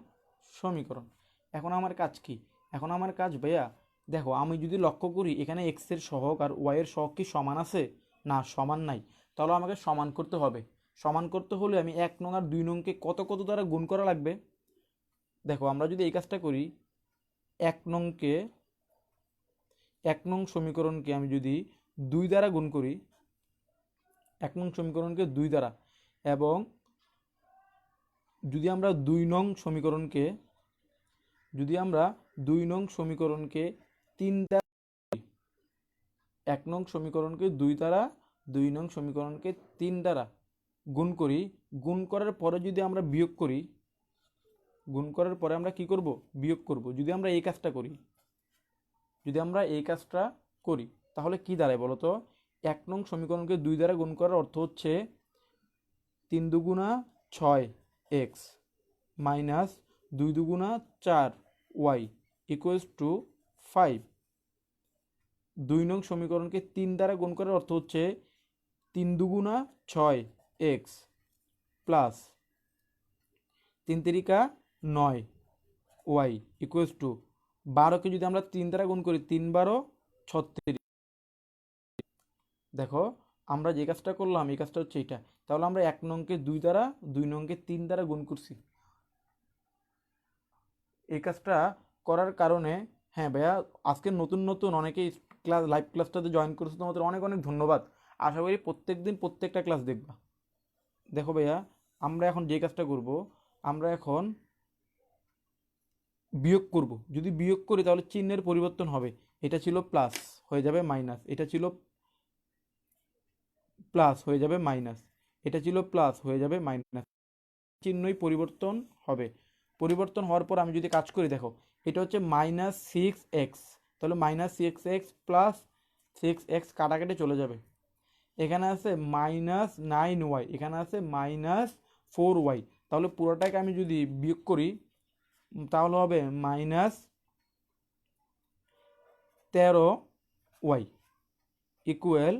সমীকরণ। এখন আমার কাজ কি? এখন আমার কাজ ভাইয়া, দেখো আমি যদি লক্ষ্য করি এখানে এক্স এর সহগ আর ওয়াই এর সহগ কি সমান আছে? না, সমান নাই। তাহলে আমাকে সমান করতে হবে। সমান করতে হলে আমি 1 নং আর 2 নংকে কত কত দ্বারা গুণ করা লাগবে? দেখো আমরা যদি এই কাজটা করি, 1 নংকে 1 নং সমীকরণকে আমি যদি 2 দ্বারা গুণ করি, 1 নং সমীকরণকে 2 দ্বারা, এবং যদি আমরা 2 নং সমীকরণকে 3 দ্বারা, 1 নং সমীকরণকে 2 দ্বারা, 2 নং সমীকরণকে 3 দ্বারা গুণ করি, গুণ করার পরে যদি আমরা বিয়োগ করি, গুণ করার পরে আমরা কি করব? বিয়োগ করব। যদি আমরা এই কাজটা করি, তাহলে কি দাঁড়ায় বলো তো? 1 নং সমীকরণকে 2 দ্বারা গুণ করার অর্থ হচ্ছে 3 দুগুণা 6x মাইনাস 2 দুগুণা 4y = 5। 2 নং সমীকরণকে 3 দ্বারা গুণ করার অর্থ হচ্ছে 3 দুগুণা 6x প্লাস 3 তিরিকা 9y = 12কে যদি আমরা 3 দ্বারা গুণ করি, 3 12 36। দেখো আমরা যে কাজটা করলাম এই কাজটা হচ্ছে এটা। তাহলে আমরা 1 নংকে 2 দ্বারা, 2 নংকে 3 দ্বারা গুণ করছি। এই কাজটা করার কারণে, হ্যাঁ ভাইয়া, আজকে নতুন নতুন অনেকেই ক্লাস লাইভ ক্লাসটাতে জয়েন করেছে, তোমাদের অনেক অনেক ধন্যবাদ। আশা করি প্রত্যেক দিন প্রত্যেকটা ক্লাস দেখবা। দেখো ভাইয়া, আমরা এখন যে কাজটা করব, আমরা এখন বিয়োগ করব। যদি বিয়োগ করি তাহলে চিহ্নের পরিবর্তন হবে। এটা ছিল প্লাস, হয়ে যাবে মাইনাস। এটা ছিল প্লাস, হয়ে যাবে মাইনাস। এটা ছিল প্লাস, হয়ে যাবে মাইনাস। চিহ্নই পরিবর্তন হবে। পরিবর্তন হওয়ার পর আমি যদি কাজ করি, দেখো এটা হচ্ছে -6x, তাহলে -6x প্লাস 6x কাটাকাটি চলে যাবে। এখানে আছে -9y, এখানে আছে -4y। তাহলে পুরোটাকে আমি যদি বিয়োগ করি তাহলে হবে -13y ইকুয়াল,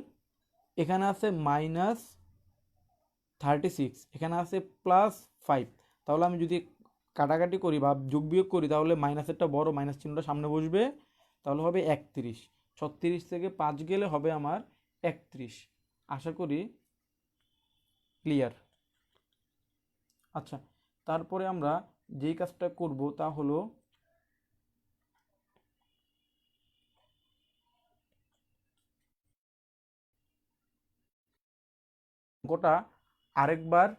এখানে আছে -36, এখানে আছে +5। তাহলে আমি যদি কাটাকাটি করি বা যোগ বিয়োগ করি, তাহলে মাইনাসেরটা বড়, মাইনাস চিহ্নটা সামনে বসবে, তাহলে হবে 31। 36 থেকে 5 গেলে হবে আমার 31। আশা করি ক্লিয়ার। আচ্ছা, তারপরে আমরা যেই কাজটা করব তা হলো, অঙ্কটা আরেকবার,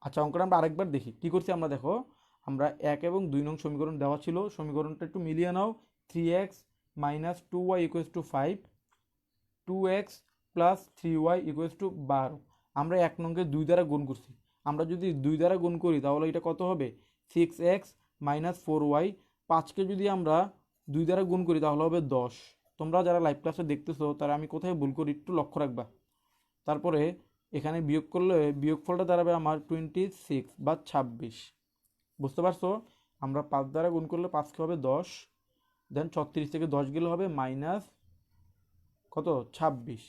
আচ্ছা অঙ্কটা আমরা আরেকবার দেখি কি করছি আমরা। দেখো আমরা 1 এবং 2 নং সমীকরণ দেওয়া ছিল, সমীকরণটা একটু মিলিয়ে নাও। 3x minus 2y equals to 5, 2x plus 3y equals to 12। আমরা 1 নংকে 2 দ্বারা গুণ করছি, আমরা যদি 2 দ্বারা গুণ করি তাহলে এটা কত হবে? 6x minus 4y। 5কে যদি আমরা 2 দ্বারা গুণ করি তাহলে হবে 10। তোমরা যারা লাইভ ক্লাসে দেখতেছো তারা আমি কোথায় ভুল করি একটু লক্ষ্য রাখবা। তারপরে এখানে বিয়োগ করলে বিয়োগফলটা দাঁড়াবে আমার 26 বা 26। বুঝতে পারছো? আমরা 5 দ্বারা গুণ করলে 5কে হবে 10, দেন 36 থেকে 10 গেলে হবে মাইনাস কত? 26।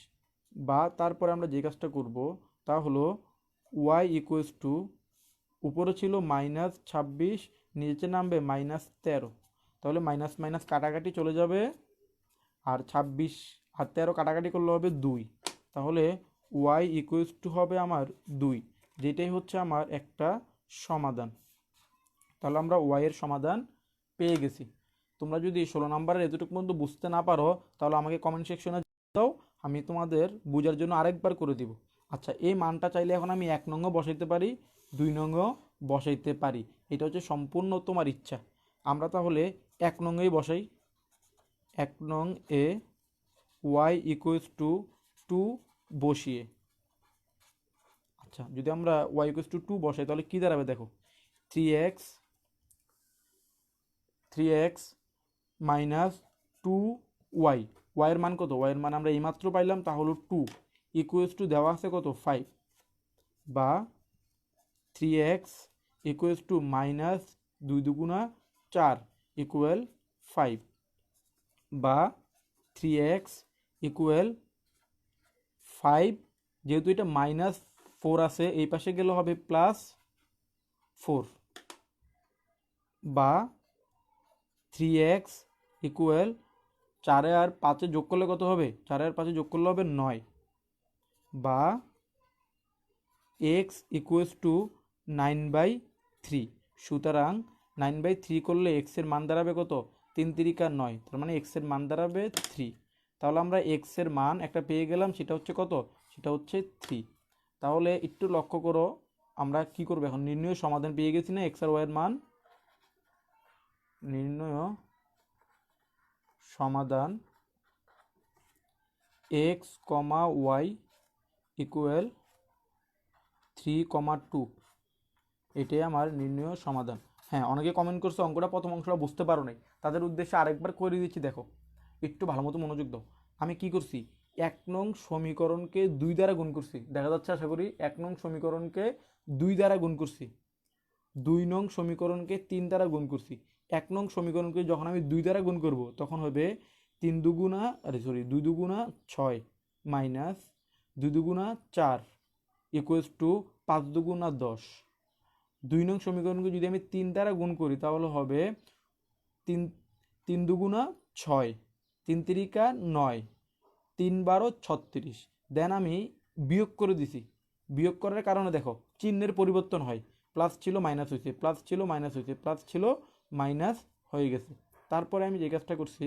বা তারপরে আমরা যে কাজটা করব তা হলো y ইকুয়ালস টু, উপরে ছিল মাইনাস 26, নিচে নামবে মাইনাস 13। তাহলে মাইনাস মাইনাস কাটাকাটি চলে যাবে, আর 26 আর 13 কাটাকাটি করলে হবে 2। তাহলে y ইকুয়ালস টু হবে আমার 2, যেটাই হচ্ছে আমার একটা সমাধান। তাহলে আমরা y এর সমাধান পেয়ে গেছি। তোমরা যদি 16 নম্বরের এতটুকু পর্যন্ত বুঝতে না পারো তাহলে আমাকে কমেন্ট সেকশনে দাও, আমি তোমাদের বোঝার জন্য আরেকবার করে দিব। আচ্ছা, এই মানটা চাইলে এখন আমি 1 নংও বসাইতে পারি, 2 নংও বসাইতে পারি, এটা হচ্ছে সম্পূর্ণ তোমার ইচ্ছা। আমরা তাহলে 1 নংয়েই বসাই। 1 নং এ y ইকুয়ালস টু 2 বসিয়ে, আচ্ছা যদি আমরা y ইকুয়ালস টু 2 বসাই তাহলে কি দাঁড়াবে দেখো, 3x মাইনাস 2y। y এর মান কত? y এর মান আমরা এইমাত্র পাইলাম, তা হলো 2 ইকুয়ালস টু দেওয়া আছে কত? 5। বা 3x ইকুয়ালস টু মাইনাস 2 দুগুণা 4 ইকুয়াল 5। বা 3x ইকুয়াল 5, যেহেতু এটা মাইনাস 4 আছে এই পাশে গেলে হবে প্লাস 4। বা 3x ইকুয়াল 4 আর 5 যোগ করলে কত হবে? 4 আর 5 যোগ করলে হবে 9। বা x ইকুয়ালস টু 9/3। সুতরাং 9/3 করলে x এর মান দাঁড়াবে কত? 3 তিরিকা 9, তার মানে x এর মান দাঁড়াবে 3। তাহলে আমরা x এর মান একটা পেয়ে গেলাম, সেটা হচ্ছে কত? সেটা হচ্ছে 3। তাহলে একটু লক্ষ্য করো, আমরা কি করবো এখন? নির্ণয় সমাধান পেয়ে গেছি না x আর y এর মান? নির্ণয় সমাধান x, y ইকুয়াল 3, 2, এটাই আমার নির্ণয় সমাধান। হ্যাঁ, অনেকে কমেন্ট করছে অঙ্কটা প্রথম অংশটা বুঝতে পারো নাই, তাদের উদ্দেশ্যে আরেকবার করে দিচ্ছি। দেখো, একটু ভালো মতো মনোযোগ দাও। আমি কি করছি? 1 নং সমীকরণকে 2 দ্বারা গুণ করছি, দেখা যাচ্ছে আশা করি। 1 নং সমীকরণকে 2 দ্বারা গুণ করছি, 2 নং সমীকরণকে 3 দ্বারা গুণ করছি। 1 নং সমীকরণকে যখন আমি 2 দ্বারা গুণ করব তখন হবে 2 দুগুণা 6 মাইনাস 2 দুগুণা 4 ইকুয়ালস টু 5 দুগুণা 10। 2 নং সমীকরণকে যদি আমি 3 দ্বারা গুণ করি তাহলে হবে 3 দুগুণা 6, 3 তিরিকা 9, 3 12 36। দেন আমি বিয়োগ করে দিছি, বিয়োগ করার কারণে দেখো চিহ্নের পরিবর্তন হয়, প্লাস ছিল মাইনাস হয়েছে, প্লাস ছিল মাইনাস হয়েছে, প্লাস ছিল মাইনাস হয়ে গেছে। তারপরে আমি যে কাজটা করছি,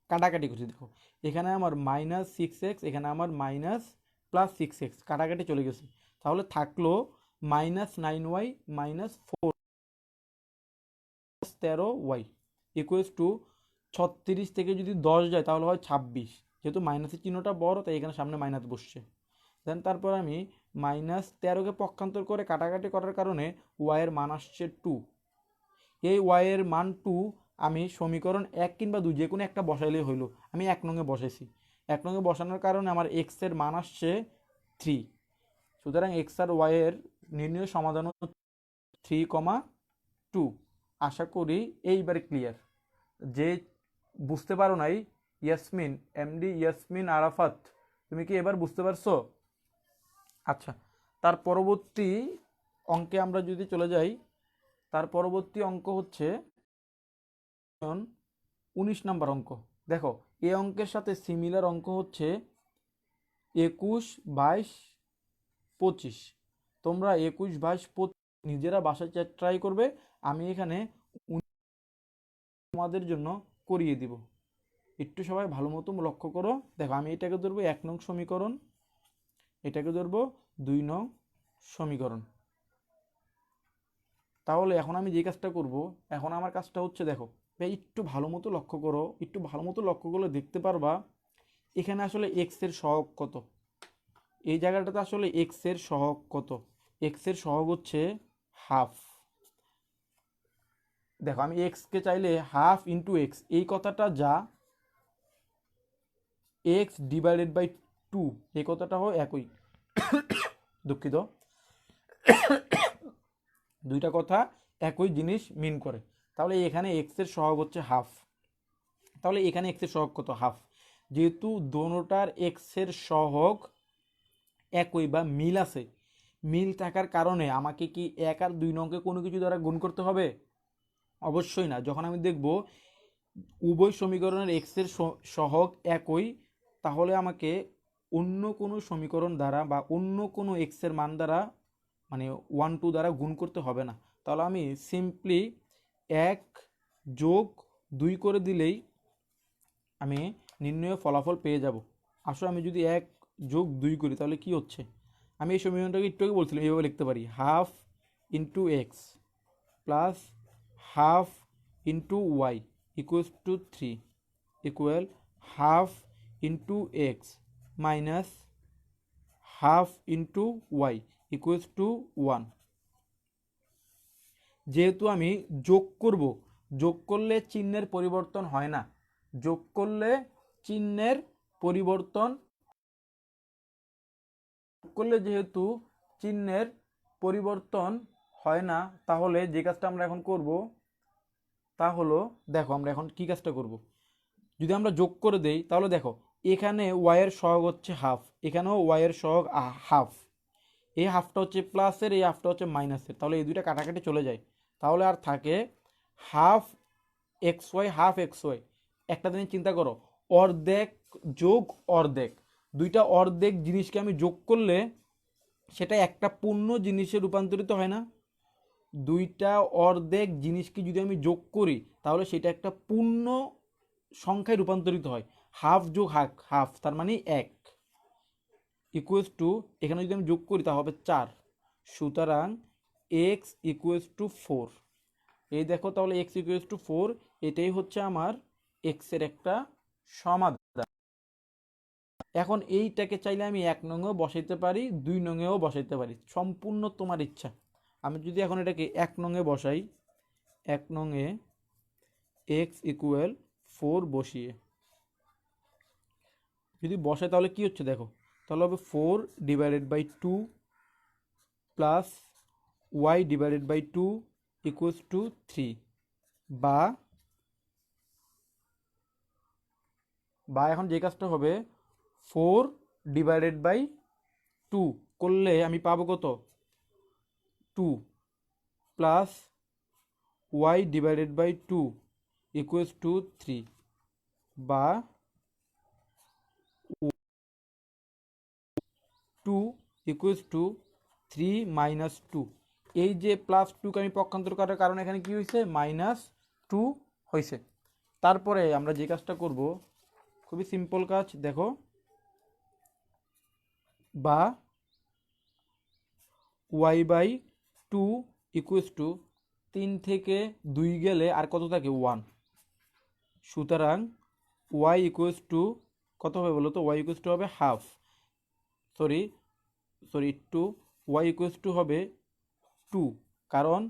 কাটাকাটি করছি। দেখো এখানে আমার মাইনাস 6x, এখানে আমার মাইনাস প্লাস 6x, কাটাকাটি চলে গেছে। তাহলে থাকলো minus 9y minus 13y equals to 36 থেকে যদি 10 যায় তাহলে হয় 26। যেহেতু মাইনাসের চিহ্নটা বড় তাই এখানে সামনে মাইনাস বসছে। দেন তারপর আমি মাইনাস 13কে পক্ষান্তর করে কাটাকাটি করার কারণে y এর মান আসছে 2। এই y এর মান 2 আমি সমীকরণ 1 কিংবা 2 যে কোনো একটা বসাইলেই হইলো। আমি 1 নংয়ে বসাইছি, 1 নংয়ে বসানোর কারণে আমার x এর মান আসছে 3। সুতরাং x আর y এর নির্ণয় সমাধান 3,2। আশা করি এইবারে ক্লিয়ার। যে বুঝতে পারো নাই, ইয়াসমিন, এমডি ইয়াসমিন আরাফাত, তুমি কি এবার বুঝতে পারছো? আচ্ছা, তার পরবর্তী অঙ্কে আমরা যদি চলে যাই, তার পরবর্তী অঙ্ক হচ্ছে 19 নাম্বার অঙ্ক। দেখো এই অঙ্কের সাথে সিমিলার অঙ্ক হচ্ছে 21, 22, 25। তোমরা 21, 22, 25 নিজেরা বাসায় ট্রাই করবে, আমি এখানে তোমাদের জন্য করিয়ে দিব। একটু সবাই ভালো মতো লক্ষ্য করো। দেখো আমি এটাকে ধরবো 1 নং সমীকরণ, এটাকে ধরবো 2 নং সমীকরণ। তাহলে এখন আমি যে কাজটা করব, এখন আমার কাজটা হচ্ছে দেখো ভাই, একটু ভালো মতো লক্ষ্য করো, একটু ভালো মতো লক্ষ্য করলে দেখতে পারবা এখানে আসলে এক্স এর সহগ কত। এই জায়গাটাতে আসলে এক্স এর সহগ কত? এক্স এর সহগ হচ্ছে হাফ। দেখো আমি এক্স কে চাইলে হাফ ইন্টু এক্স, এই কথাটা যা এক্স ডিভাইডেড বাই টু, এই কথাটা হয় একই। দুঃখিত, দুইটা কথা একই জিনিস মিন করে। তাহলে এখানে এক্স এর সহগ হচ্ছে হাফ, তাহলে এখানে এক্স এর সহগ কত? হাফ। যেহেতু দোনোটার এক্স এর সহগ একই বা মিল আছে, মিল থাকার কারণে আমাকে কি 1 আর 2 নংকে কোনো কিছু দ্বারা গুণ করতে হবে? অবশ্যই না। যখন আমি দেখব উভয় সমীকরণের এক্স এর সহগ একই, তাহলে আমাকে অন্য কোনো সমীকরণ দ্বারা বা অন্য কোনো এক্স এর মান দ্বারা মানে 1 2 দ্বারা গুণ করতে হবে না। তাহলে আমি সিম্পলি 1 যোগ 2 করে দিলেই আমি নির্ণয় ফলাফল পেয়ে যাব। আসলে আমি যদি 1 যোগ 2 করি তাহলে কি হচ্ছে, আমি এই সমীকরণটাকে একটু আগে বলছিলাম এইভাবে লিখতে পারি, half into X plus half into Y equals to 3 equal half into X minus half into Y equals to 1। যেহেতু আমি যোগ করব, যোগ করলে চিহ্নের পরিবর্তন হয় না, যোগ করলে চিহ্নের পরিবর্তন করলে যেহেতু চিহ্নের পরিবর্তন হয় না, তাহলে যে কাজটা আমরা এখন করব তা হলো, দেখো আমরা এখন কি কাজটা করব, যদি আমরা যোগ করে দেই তাহলে দেখো এখানে ওয়াই এর সহগ হচ্ছে হাফ, এখানেও ওয়াই এর সহগ হাফ, এই হাফটা হচ্ছে প্লাসের, এই হাফটা হচ্ছে মাইনাসের, তাহলে এই দুইটা কাটাকাটি চলে যায়। তাহলে আর থাকে half X Y, half X Y. একটা জিনিস চিন্তা করো, অর্ধেক যোগ অর্ধেক, দুইটা অর্ধেক জিনিসকে আমি যোগ করলে সেটা একটা পূর্ণ জিনিসে রূপান্তরিত হয় না? দুইটা অর্ধেক জিনিসকে যদি আমি যোগ করি তাহলে সেটা একটা পূর্ণ সংখ্যায় রূপান্তরিত হয়। হাফ যোগ হাফ হাফ তার মানে 1 ইকুয়ালস টু, এখানে যদি আমি যোগ করি তা হবে 4। সুতরাং এক্স ইকুয়ালস টু 4। এই দেখো তাহলে এক্স ইকুয়ালস টু 4, এটাই হচ্ছে আমার এক্স এর একটা সমাধান। এখন এইটাকে চাইলে আমি 1 নংয়েও বসাইতে পারি, 2 নংয়েও বসাইতে পারি, সম্পূর্ণ তোমার ইচ্ছা। আমি যদি এখন এটাকে 1 নংয়ে বসাই, 1 নংয়ে এক্স ইকুয়াল 4 বসিয়ে যদি বসাই তাহলে কি হচ্ছে দেখো, তাহলে হবে 4 divided by 2 plus Y divided by 2 equals to 3, বা এখন যে কাজটা হবে 4 ডিভাইডেড বাই 2 করলে আমি পাবো কত, 2 plus Y divided by 2 equals to 3, বা 2 ইকুয়ালস টু 3 মাইনাস 2। এই যে প্লাস 2কে আমি পক্ষান্তর করার কারণে এখানে কি হয়েছে, মাইনাস 2 হয়েছে। তারপরে আমরা যে কাজটা করব খুবই সিম্পল কাজ, দেখো, বা ওয়াই বাই 2 ইকুয়ালস টু 3 থেকে 2 গেলে আর কত থাকে, 1। সুতরাং ওয়াই ইকুয়ালস টু কত হবে বলো তো, ওয়াই ইকুয়ালস টু হবে half, sorry sorry two, Y equals to হবে 2, কারণ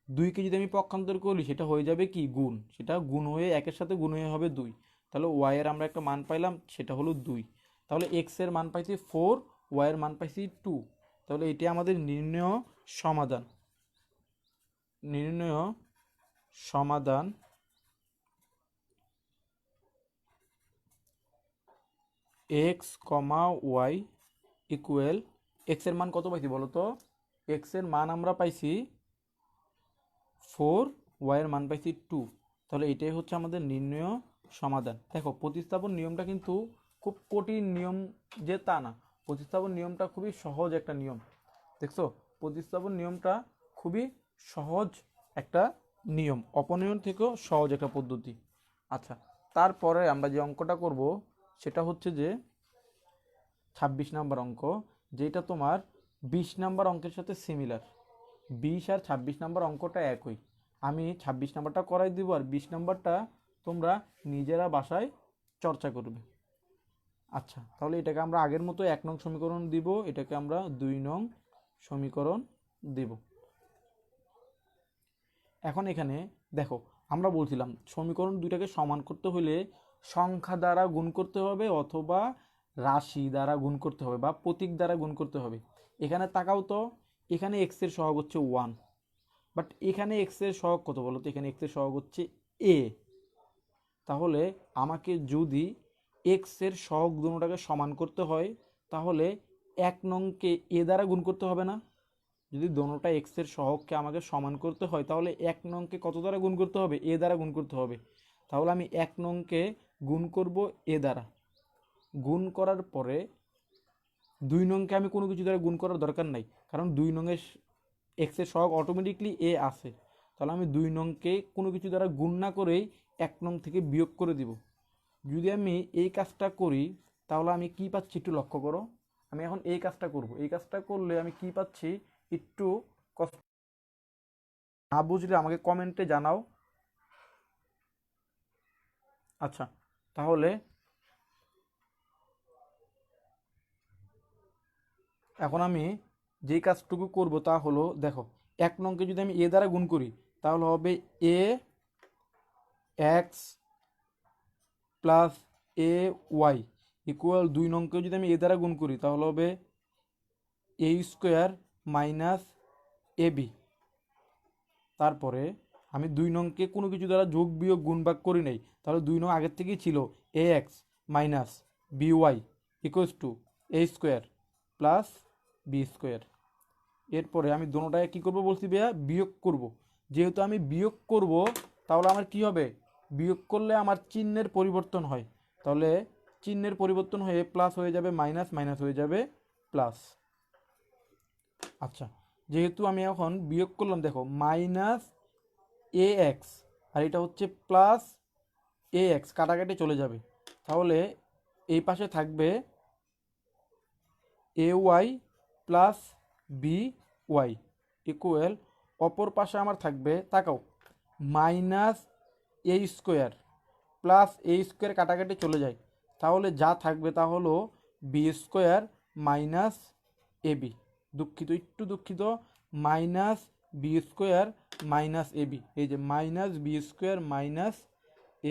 2কে যদি আমি পক্ষান্তর করি সেটা হয়ে যাবে কি, গুণ, সেটা গুণ হয়ে 1-এর সাথে গুণ হয়ে হবে 2। তাহলে ওয়াই এর আমরা একটা মান পাইলাম, সেটা হলো 2। তাহলে এক্স এর মান পাইছি 4, ওয়াই এর মান পাইছি 2। তাহলে এটি আমাদের নির্ণয় সমাধান। নির্ণয় সমাধান এক্স কমা ওয়াই ইকুয়াল, এক্স এর মান কত পাইছি বলো তো, এক্স এর মান আমরা পাইছি 4, ওয়াই এর মান পাইছি 2। তাহলে এটাই হচ্ছে আমাদের নির্ণয় সমাধান। দেখো প্রতিস্থাপন নিয়মটা কিন্তু খুব কঠিন নিয়ম যে তা না, প্রতিস্থাপন নিয়মটা খুবই সহজ একটা নিয়ম। দেখছো, প্রতিস্থাপন নিয়মটা খুবই সহজ একটা নিয়ম, অপনয়ন থেকেও সহজ একটা পদ্ধতি। আচ্ছা, তারপরে আমরা যে অঙ্কটা করব সেটা হচ্ছে যে 26 নাম্বার অঙ্ক, যেটা তোমার 20 নাম্বার অঙ্কের সাথে সিমিলার। 20 আর 26 নম্বর অঙ্কটা একই, আমি 26 নম্বরটা করাই দিব আর 20 নম্বরটা তোমরা নিজেরা বাসায় চর্চা করবে। আচ্ছা, তাহলে এটাকে আমরা আগের মতো 1 নং সমীকরণ দিব, এটাকে আমরা 2 নং সমীকরণ দেব। এখন এখানে দেখো, আমরা বলছিলাম সমীকরণ দুইটাকে সমান করতে হলে সংখ্যা দ্বারা গুণ করতে হবে অথবা রাশি দ্বারা গুণ করতে হবে বা প্রতীক দ্বারা গুণ করতে হবে। এখানে তাকাও তো, এখানে এক্স এর সহগ হচ্ছে 1, বাট এখানে এক্স এর সহগ কত বলো তো? এখানে এক্স এর সহগ হচ্ছে এ। তাহলে আমাকে যদি এক্স এর সহগ দুটোটাকে সমান করতে হয় তাহলে 1 নংকে এ দ্বারা গুণ করতে হবে না? যদি দোনোটা এক্স এর সহগকে আমাকে সমান করতে হয় তাহলে 1 নংকে কত দ্বারা গুণ করতে হবে? এ দ্বারা গুণ করতে হবে। তাহলে আমি 1 নংকে গুণ করব এ দ্বারা, গুণ করার পরে 2 নংকে আমি কোনো কিছু দ্বারা গুণ করার দরকার নাই, কারণ 2 নংয়ের এক্স এর সহগ অটোমেটিকলি এ আছে। তাহলে আমি 2 নংকে কোনো কিছু দ্বারা গুণ না করেই 1 নং থেকে বিয়োগ করে দিব। যদি আমি এই কাজটা করি তাহলে আমি কি পাচ্ছি একটু লক্ষ্য করো। আমি এখন এই কাজটা করব, এই কাজটা করলে আমি কি পাচ্ছি একটু কষ্ট না বুঝলে আমাকে কমেন্টে জানাও। আচ্ছা, তাহলে এখন আমি যেই কাজটুকু করব তা হলো, দেখো 1 নংকে যদি আমি এ দ্বারা গুণ করি তাহলে হবে এ x plus A Y equal 2 নংকে যদি আমি এ দ্বারা গুণ করি তাহলে হবে এ স্কোয়ার মাইনাস এ বি। তারপরে আমি 2 নংকে কোনো কিছু দ্বারা যোগ বিয়োগ গুণ ভাগ করি নাই, তাহলে 2 নং আগের থেকেই ছিল A X minus B Y equals to A square plus B square. এরপরে আমি দোনোটায় কী করবো বলছি ভাইয়া? বিয়োগ করব। যেহেতু আমি বিয়োগ করব তাহলে আমার কি হবে? বিয়োগ করলে আমার চিহ্নের পরিবর্তন হয়, তাহলে চিহ্নের পরিবর্তন হয়ে প্লাস হয়ে যাবে মাইনাস, মাইনাস হয়ে যাবে প্লাস। আচ্ছা, যেহেতু আমি এখন বিয়োগ করলাম, দেখো মাইনাস এ এক্স আর এটা হচ্ছে প্লাস এ এক্স, কাটাকাটি চলে যাবে। তাহলে এই পাশে থাকবে A Y plus B Y equal, অপর পাশে আমার থাকবে, তাকাও, minus A square plus A square কাটাকাটি চলে যায়, তাহলে যা থাকবে তা হলো B square minus A B. দুঃখিত, একটু দুঃখিত, minus B square minus A B, এই যে minus B square minus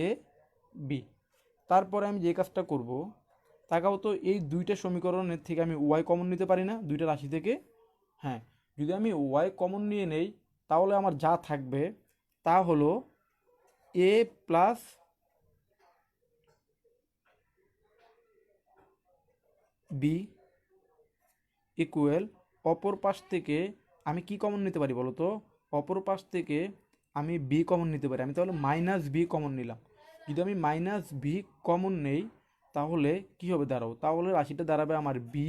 A B. তারপরে আমি যে কাজটা করব, তাকাও তো, এই দুইটা সমীকরণের থেকে আমি ওয়াই কমন নিতে পারি না দুইটা রাশি থেকে? হ্যাঁ, যদি আমি ওয়াই কমন নিয়ে নেই তাহলে আমার যা থাকবে তা হলো এ প্লাস বি ইকুয়াল, অপর পাশ থেকে আমি কি কমন নিতে পারি বলো তো? অপর পাশ থেকে আমি বি কমন নিতে পারি, আমি তাহলে মাইনাস বি কমন নিলাম। যদি আমি মাইনাস বি কমন নেই তাহলে কি হবে দাঁড়াও? তাহলে রাশিটা দাঁড়াবে আমার বি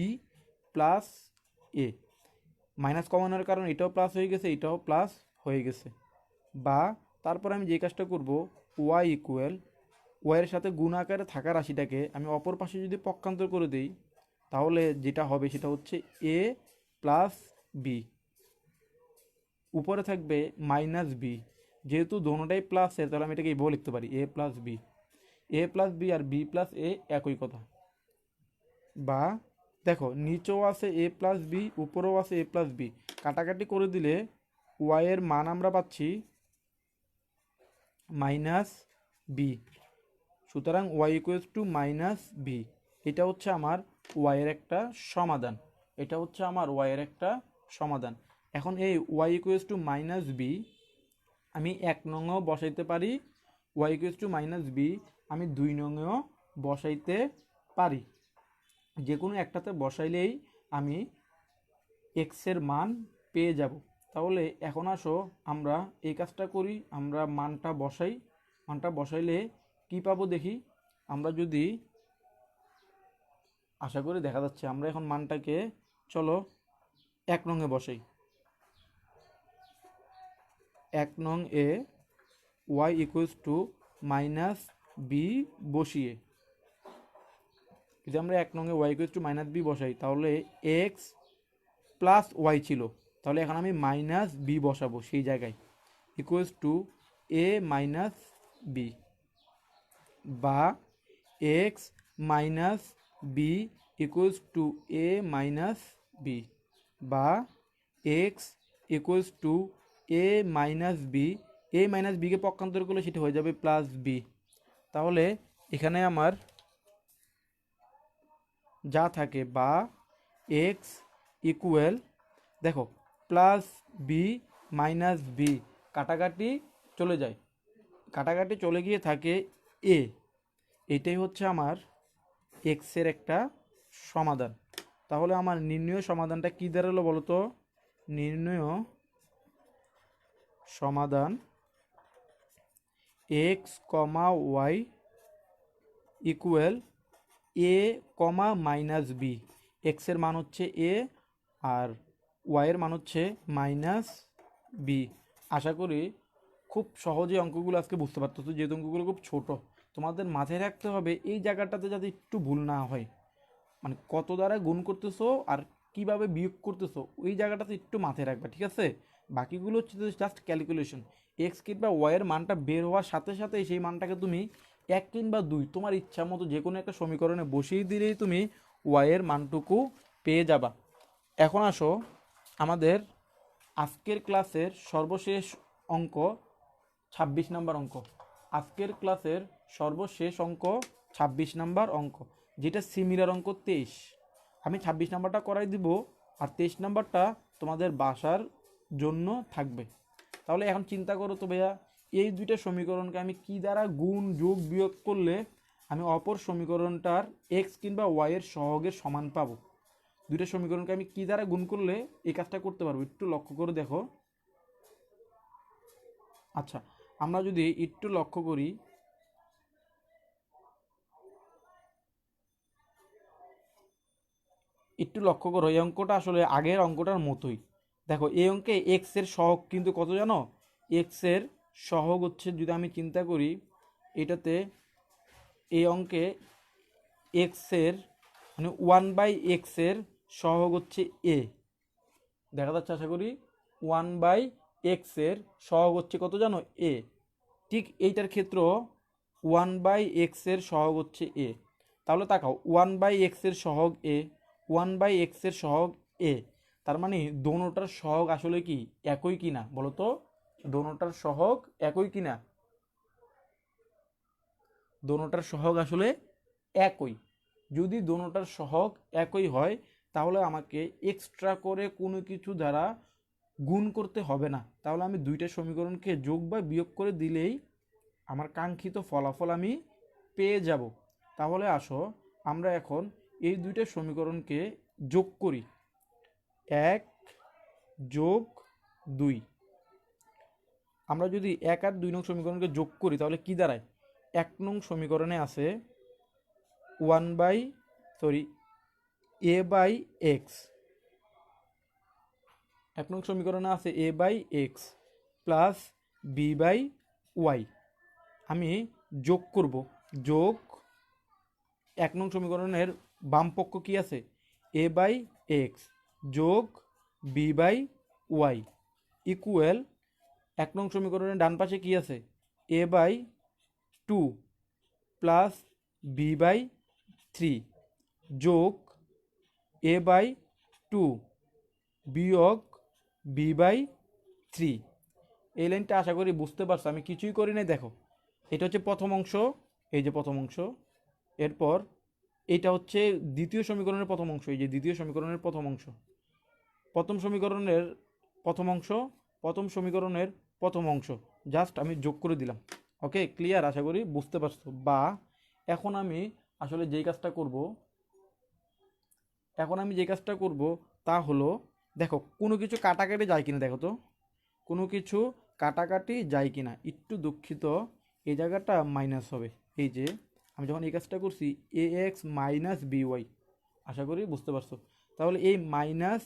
প্লাস এ। মাইনাস কমানোর কারণে এটাও প্লাস হয়ে গেছে, এটাও প্লাস হয়ে গেছে। বা তারপর আমি যে কাজটা করব, ওয়াই ইকুয়াল, ওয়াইয়ের সাথে গুণ আকারে থাকা রাশিটাকে আমি অপর পাশে যদি পক্ষান্তর করে দিই তাহলে যেটা হবে সেটা হচ্ছে এ প্লাস বি, উপরে থাকবে মাইনাস বি। যেহেতু দোনোটাই প্লাসের তাহলে আমি এটাকে এইভাবে লিখতে পারি এ প্লাস বি। এ প্লাস বি আর বি প্লাস এ একই কথা। বা দেখো, নিচেও আছে এ প্লাস বি, উপরেও আছে এ প্লাস বি, কাটাকাটি করে দিলে ওয়াইয়ের মান আমরা পাচ্ছি মাইনাস বি। সুতরাং Y equals to minus B. এটা হচ্ছে আমার ওয়াইয়ের একটা সমাধান, এটা হচ্ছে আমার ওয়াইয়ের একটা সমাধান। এখন এই Y equals to minus B আমি 1 নংয়েও বসাইতে পারি, Y equals to minus B আমি 2 নংয়েও বসাইতে পারি। যে কোনো একটাতে বসাইলেই আমি এক্সের মান পেয়ে যাব। তাহলে এখন আসো আমরা এই কাজটা করি, আমরা মানটা বসাই। মানটা বসাইলে কি পাবো দেখি। আমরা যদি, আশা করি দেখা যাচ্ছে, আমরা এখন মানটাকে চলো 1 নংয়ে বসাই। 1 নং এ Y equals to minus B বসিয়ে যদি আমরা 1 নংয়ে Y equals to minus B বসাই তাহলে এক্স প্লাস ওয়াই ছিল, তাহলে এখন আমি মাইনাস বি বসাবো সেই জায়গায়, equals to A minus B, বা X minus B equals to A minus B, বা X equals to A minus B, A minus বিকে পক্ষান্তর করলে সেটা হয়ে যাবে প্লাস বি। তাহলে এখানে আমার যা থাকে, বা এক্স ইকুয়াল, দেখো প্লাস বি মাইনাস বি কাটাকাটি চলে যায়, কাটাকাটি চলে গিয়ে থাকে এ। এটাই হচ্ছে আমার এক্সের একটা সমাধান। তাহলে আমার নির্ণয় সমাধানটা কী দাঁড়ালো বলো তো? নির্ণয় সমাধান এক্স কমা ওয়াই ইকুয়াল এ কমা মাইনাস বি। এক্সের মান হচ্ছে এ আর ওয়াইয়ের মান হচ্ছে মাইনাস বি। আশা করি খুব সহজে অঙ্কগুলো আজকে বুঝতে পারতেছো, যেহেতু অঙ্কগুলো খুব ছোট। তোমাদের মাথায় রাখতে হবে এই জায়গাটাতে যাতে একটু ভুল না হয়, মানে কত দ্বারা গুণ করতেছো আর কিভাবে বিয়োগ করতেছো ওই জায়গাটাতে একটু মাথায় রাখবে, ঠিক আছে? বাকিগুলো হচ্ছে জাস্ট ক্যালকুলেশন। এক্স কিংবা ওয়াইয়ের মানটা বের হওয়ার সাথে সাথে সেই মানটাকে তুমি এক কিংবা দুই তোমার ইচ্ছা মতো যে কোনো একটা সমীকরণে বসিয়ে দিলেই তুমি ওয়াইয়ের মানটুকু পেয়ে যাবা। এখন আসো আমাদের আজকের ক্লাসের সর্বশেষ অঙ্ক 26 নাম্বার অঙ্ক। আজকের ক্লাসের সর্বশেষ অঙ্ক 26 নাম্বার অঙ্ক, যেটা সিমিলার অঙ্ক 23। আমি 26 নাম্বারটা করাই দিব আর 23 নাম্বারটা তোমাদের বাসার জন্য থাকবে। তাহলে এখন চিন্তা করো তো ভাইয়া, এই দুইটা সমীকরণকে আমি কি দ্বারা গুণ যোগ বিয়োগ করলে আমি অপর সমীকরণটার এক্স কিংবা ওয়াইয়ের সহগের সমান পাবো? দুইটা সমীকরণকে আমি কি দ্বারা গুণ করলে এই কাজটা করতে পারবো? একটু লক্ষ্য করে দেখো। আচ্ছা, আমরা যদি একটু লক্ষ্য করি, একটু লক্ষ্য করো, এই অঙ্কটা আসলে আগের অঙ্কটার মতোই। দেখো এই অঙ্কে এক্স এর সহগ কিন্তু কত জানো? এক্স এর সহগ হচ্ছে, যদি আমি চিন্তা করি এটাতে, এই অঙ্কে এক্স এর মানে 1/x এর সহগ হচ্ছে এ। দেখা যাচ্ছে আশা করি 1/x এর সহগ হচ্ছে কত জানো? এ। ঠিক এইটার ক্ষেত্র 1/x এর সহগ হচ্ছে এ। তাহলে তাকাও, 1/x এর সহগ এ, 1/x এর সহগ এ, তার মানে দোনোটার সহগ আসলে কি একই কিনা বলো তো? দোনোটার সহগ একই কিনা? দোনোটার সহগ আসলে একই। যদি দোনোটার সহগ একই হয় তাহলে আমাকে এক্সট্রা করে কোনো কিছু দ্বারা গুণ করতে হবে না। তাহলে আমি দুইটা সমীকরণকে যোগ বা বিয়োগ করে দিলেই আমার কাঙ্ক্ষিত ফলাফল আমি পেয়ে যাব। তাহলে আসো আমরা এখন এই দুইটা সমীকরণকে যোগ করি। 1 যোগ 2। আমরা যদি 1 আর 2 নং সমীকরণকে যোগ করি তাহলে কি দাঁড়ায়? 1 নং সমীকরণে আছে a বাই এক্স। 1 নং সমীকরণে আছে a by X plus B by Y. আমি যোগ করব, যোগ 1 নং সমীকরণের বাম পক্ষ কি আছে? a বাই এক্স যোগ বি বাই ওয়াই ইকুয়াল 1 নং সমীকরণের ডান পাশে কি আছে? a by two plus B by three যোগ a বাই টু বিয়োগ বি বাই থ্রি। এই লাইনটা আশা করি বুঝতে পারছো, আমি কিছুই করি নাই। দেখো এটা হচ্ছে প্রথম অংশ, এই যে প্রথম অংশ। এরপর এটা হচ্ছে দ্বিতীয় সমীকরণের প্রথম অংশ, এই যে দ্বিতীয় সমীকরণের প্রথম অংশ। প্রথম সমীকরণের প্রথম অংশ, প্রথম সমীকরণের প্রথম অংশ জাস্ট আমি যোগ করে দিলাম। ওকে, ক্লিয়ার? আশা করি বুঝতে পারছো। বা এখন আমি আসলে যেই কাজটা করব, তা হলো, দেখো কোনো কিছু কাটাকাটি যায় কিনা দেখো তো, কোনো কিছু কাটাকাটি যায় কিনা। একটু দুঃখিত, এই জায়গাটা মাইনাস হবে। এই যে আমি যখন এই কাজটা করছি A X minus B Y, আশা করি বুঝতে পারছো। তাহলে এই minus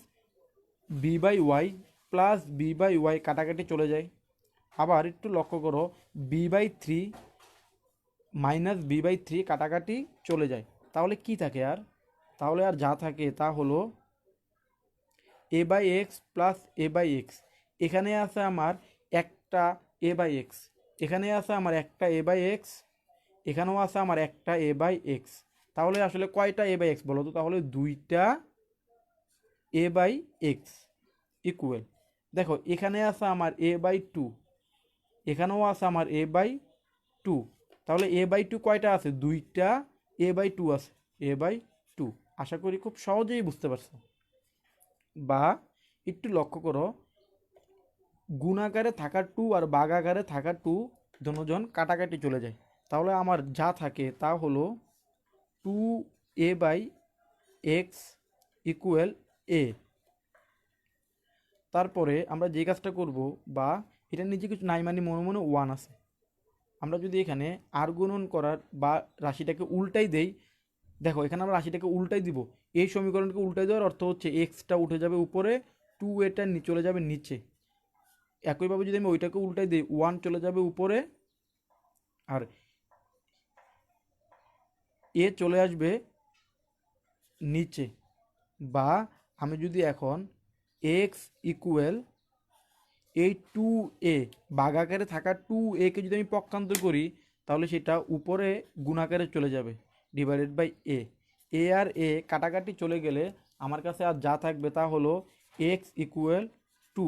B by Y plus B by Y কাটাকাটি চলে যায়। আবার একটু লক্ষ্য করো, B by three minus B by three কাটাকাটি চলে যায়। তাহলে কি থাকে আর? তাহলে আর যা থাকে তা হলো A by X plus A by X, এখানে আছে আমার একটা এ বাই এক্স, এখানে আছে আমার একটা এ বাই এক্স, এখানেও আছে আমার একটা এ বাই এক্স। তাহলে আসলে কয়টা এ বাই এক্স বলো তো? তাহলে দুইটা এ বাই এক্স ইকুয়াল, দেখো এখানে আছে আমার এ বাই টু, এখানেও আছে আমার এ বাই টু। তাহলে এ বাই টু কয়টা আছে? দুইটা এ বাই টু আছে, এ বাই টু। আশা করি খুব সহজেই বুঝতে পারছো। বা একটু লক্ষ্য করো, গুণাকারে থাকা টু আর ভাগাকারে থাকা টু দুজন কাটাকাটি চলে যায়। তাহলে আমার যা থাকে তা হলো two A by X equal A. তারপরে আমরা যে কাজটা করব, বা এটা নিচে কিছু নাই মানে মনে মনে ওয়ান আছে, আমরা যদি এখানে আর গুণন করার বা রাশিটাকে উল্টাই দেই, দেখো এখানে আমরা রাশিটাকে উল্টাই দিব, এই সমীকরণকে উল্টাই দেওয়ার অর্থ হচ্ছে এক্সটা উঠে যাবে উপরে, টু এটা চলে যাবে নিচে। একইভাবে যদি আমি ওইটাকে উল্টাই দিই, ওয়ান চলে যাবে উপরে আর এ চলে আসবে নিচে। বা আমি যদি এখন এক্স ইকুয়াল এই টু এ, ভাগাকারে থাকা টু একে যদি আমি পক্ষান্তর করি, তাহলে সেটা উপরে গুণাকারে চলে যাবে, ডিভাইডেড বাই এ। এ আর এ কাটাকাটি চলে গেলে আমার কাছে আর যা থাকবে তা হলো এক্স ইকুয়াল টু।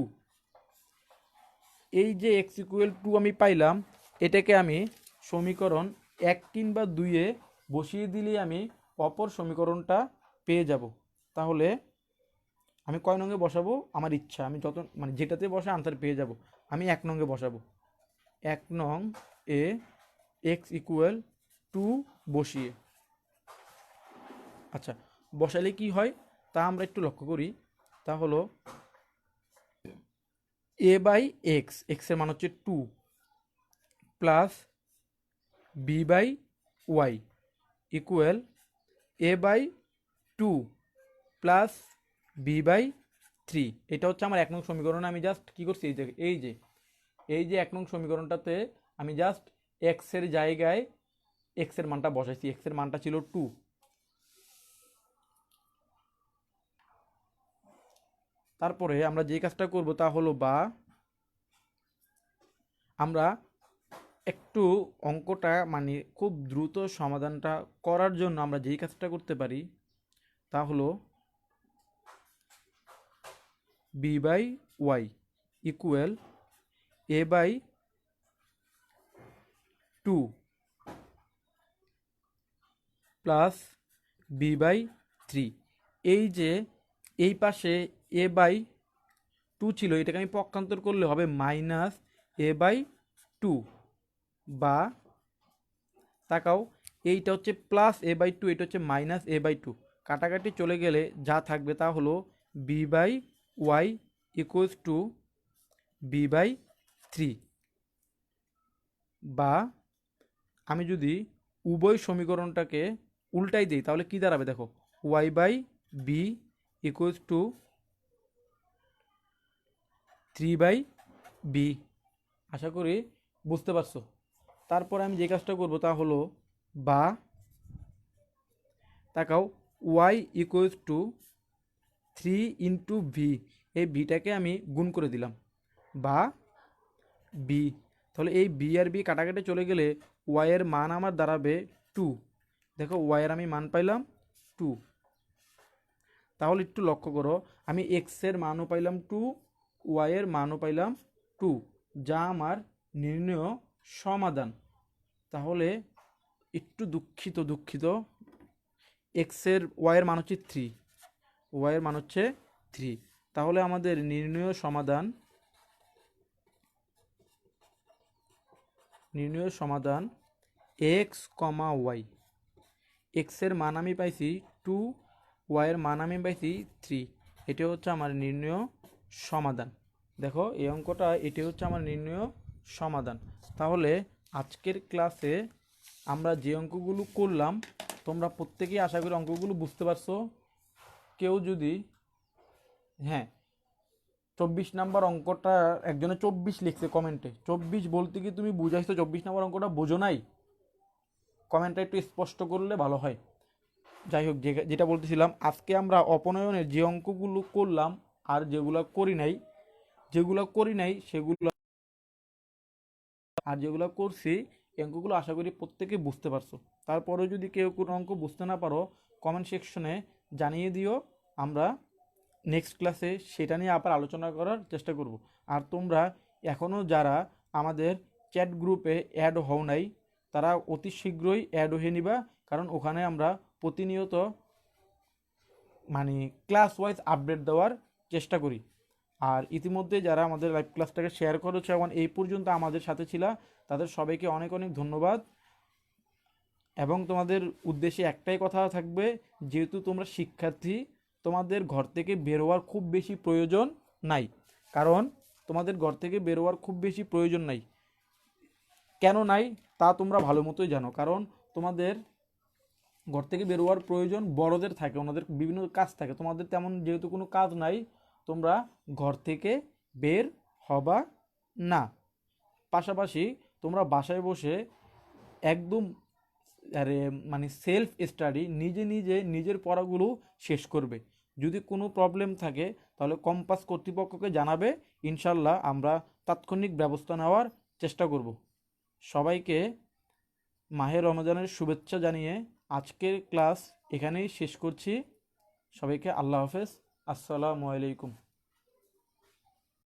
এই যে এক্স ইকুয়াল টু আমি পাইলাম, এটাকে আমি সমীকরণ 1 কিংবা 2-এ বসিয়ে দিলেই আমি অপর সমীকরণটা পেয়ে যাব। তাহলে আমি কয় নঙ্গে বসাবো আমার ইচ্ছা, আমি যত মানে যেটাতে বসে আনসার পেয়ে যাব। আমি 1 নঙ্গে বসাবো, 1 নং এ এক্স ইকুয়াল টু বসিয়ে। আচ্ছা, বসালে কি হয় তা আমরা একটু লক্ষ্য করি। তা হলো এ বাই এক্স, এক্সের মান হচ্ছে two, plus B by Y equal A by two plus B by three. এটা হচ্ছে আমার 1 নং সমীকরণ। আমি জাস্ট কী করছি, এই যে 1 নং সমীকরণটাতে আমি জাস্ট এক্সের জায়গায় এক্সের মানটা বসাইছি, এক্সের মানটা ছিল টু। তারপরে আমরা যে কাজটা করব তা হলো, বা আমরা একটু অঙ্কটা মানে খুব দ্রুত সমাধানটা করার জন্য আমরা যেই কাজটা করতে পারি তা হলো B by Y equal A by two plus B by three. এই যে এই পাশে এ বাই টু ছিল, এটাকে আমি পক্ষান্তর করলে হবে মাইনাস এ বাই টু। বা তাকাও, এইটা হচ্ছে প্লাস এ বাই টু, এটা হচ্ছে মাইনাস এ বাই টু। কাটাকাটি চলে গেলে যা থাকবে তা হলো B by Y equals to B by three. বা আমি যদি উভয় সমীকরণটাকে উল্টাই দিই তাহলে কি দাঁড়াবে? দেখো, Y by B equals to three by B. আশা করি বুঝতে পারছো। তারপর আমি যে কাজটা করব তা হলো, বা তাকাও, Y equals to three into V, এই ভিটাকে আমি গুণ করে দিলাম, বা বি। তাহলে এই বি আর বি কাটাকাটি চলে গেলে ওয়াইয়ের মান আমার দাঁড়াবে টু। দেখো ওয়াইয়ের আমি মান পাইলাম টু। তাহলে একটু লক্ষ্য করো, আমি এক্সের মানও পাইলাম টু, ওয়াইয়ের মানও পাইলাম টু, যা আমার নির্ণয় সমাধান। তাহলে একটু দুঃখিত, এক্সের ওয়াইয়ের মান হচ্ছে থ্রি, ওয়াইয়ের মান হচ্ছে থ্রি। তাহলে আমাদের নির্ণয় সমাধান এক্স কমা ওয়াই, এক্সের মান আমি পাইছি টু, ওয়াইয়ের মান আমি পাইছি থ্রি। এটা হচ্ছে আমার নির্ণয় সমাধান। দেখো এই অঙ্কটা, এটি হচ্ছে আমার নির্ণয় সমাধান। তাহলে আজকের ক্লাসে আমরা যে অঙ্কগুলো করলাম, তোমরা প্রত্যেকেই আশা করি অঙ্কগুলো বুঝতে পারছো। কেউ যদি, হ্যাঁ, 24 নাম্বার অঙ্কটা একজনে 24 লিখছে কমেন্টে, 24 বলতে কি তুমি বুঝাইছো 24 নাম্বার অঙ্কটা বোঝো নাই? কমেন্টটা একটু স্পষ্ট করলে ভালো হয়। যাই হোক, যেটা বলতেছিলাম, আজকে আমরা অপনয়নের যে অঙ্কগুলো করলাম আর যেগুলো করি নাই সেগুলো, আর যেগুলো করছি অঙ্কগুলো আশা করি প্রত্যেকে বুঝতে পারছো। তারপরেও যদি কেউ কোনো অঙ্ক বুঝতে না পারো কমেন্ট সেকশনে জানিয়ে দিও, আমরা নেক্সট ক্লাসে সেটা নিয়ে আবার আলোচনা করার চেষ্টা করব। আর তোমরা এখনও যারা আমাদের চ্যাট গ্রুপে অ্যাড হও নাই তারা অতি শীঘ্রই অ্যাড হয়ে নিবা, কারণ ওখানে আমরা প্রতিনিয়ত মানে ক্লাস ওয়াইজ আপডেট দেওয়ার চেষ্টা করি। আর ইতিমধ্যে যারা আমাদের লাইভ ক্লাসটাকে শেয়ার করেছে এবং এই পর্যন্ত আমাদের সাথে ছিল তাদের সবাইকে অনেক অনেক ধন্যবাদ। এবং তোমাদের উদ্দেশ্যে একটাই কথা থাকবে, যেহেতু তোমরা শিক্ষার্থী, তোমাদের ঘর থেকে বের হওয়ার খুব বেশি প্রয়োজন নাই। কারণ তোমাদের ঘর থেকে বের হওয়ার খুব বেশি প্রয়োজন নাই, কেন নাই তা তোমরা ভালো মতোই জানো। কারণ তোমাদের ঘর থেকে বের হওয়ার প্রয়োজন বড়দের থাকে, ওনাদের বিভিন্ন কাজ থাকে, তোমাদের তেমন যেহেতু কোনো কাজ নাই তোমরা ঘর থেকে বের হবা না। পাশাপাশি তোমরা বাসায় বসে একদম আরে মানে সেলফ স্টাডি নিজে নিজে নিজের পড়াগুলো শেষ করবে। যদি কোনো প্রবলেম থাকে তাহলে কম্পাস কর্তৃপক্ষকে জানাবে, ইনশাল্লাহ আমরা তাৎক্ষণিক ব্যবস্থা নেওয়ার চেষ্টা করব। সবাইকে মাহে রমজানের শুভেচ্ছা জানিয়ে আজকের ক্লাস এখানেই শেষ করছি। সবাইকে আল্লাহ হাফেজ, আসসালামু আলাইকুম।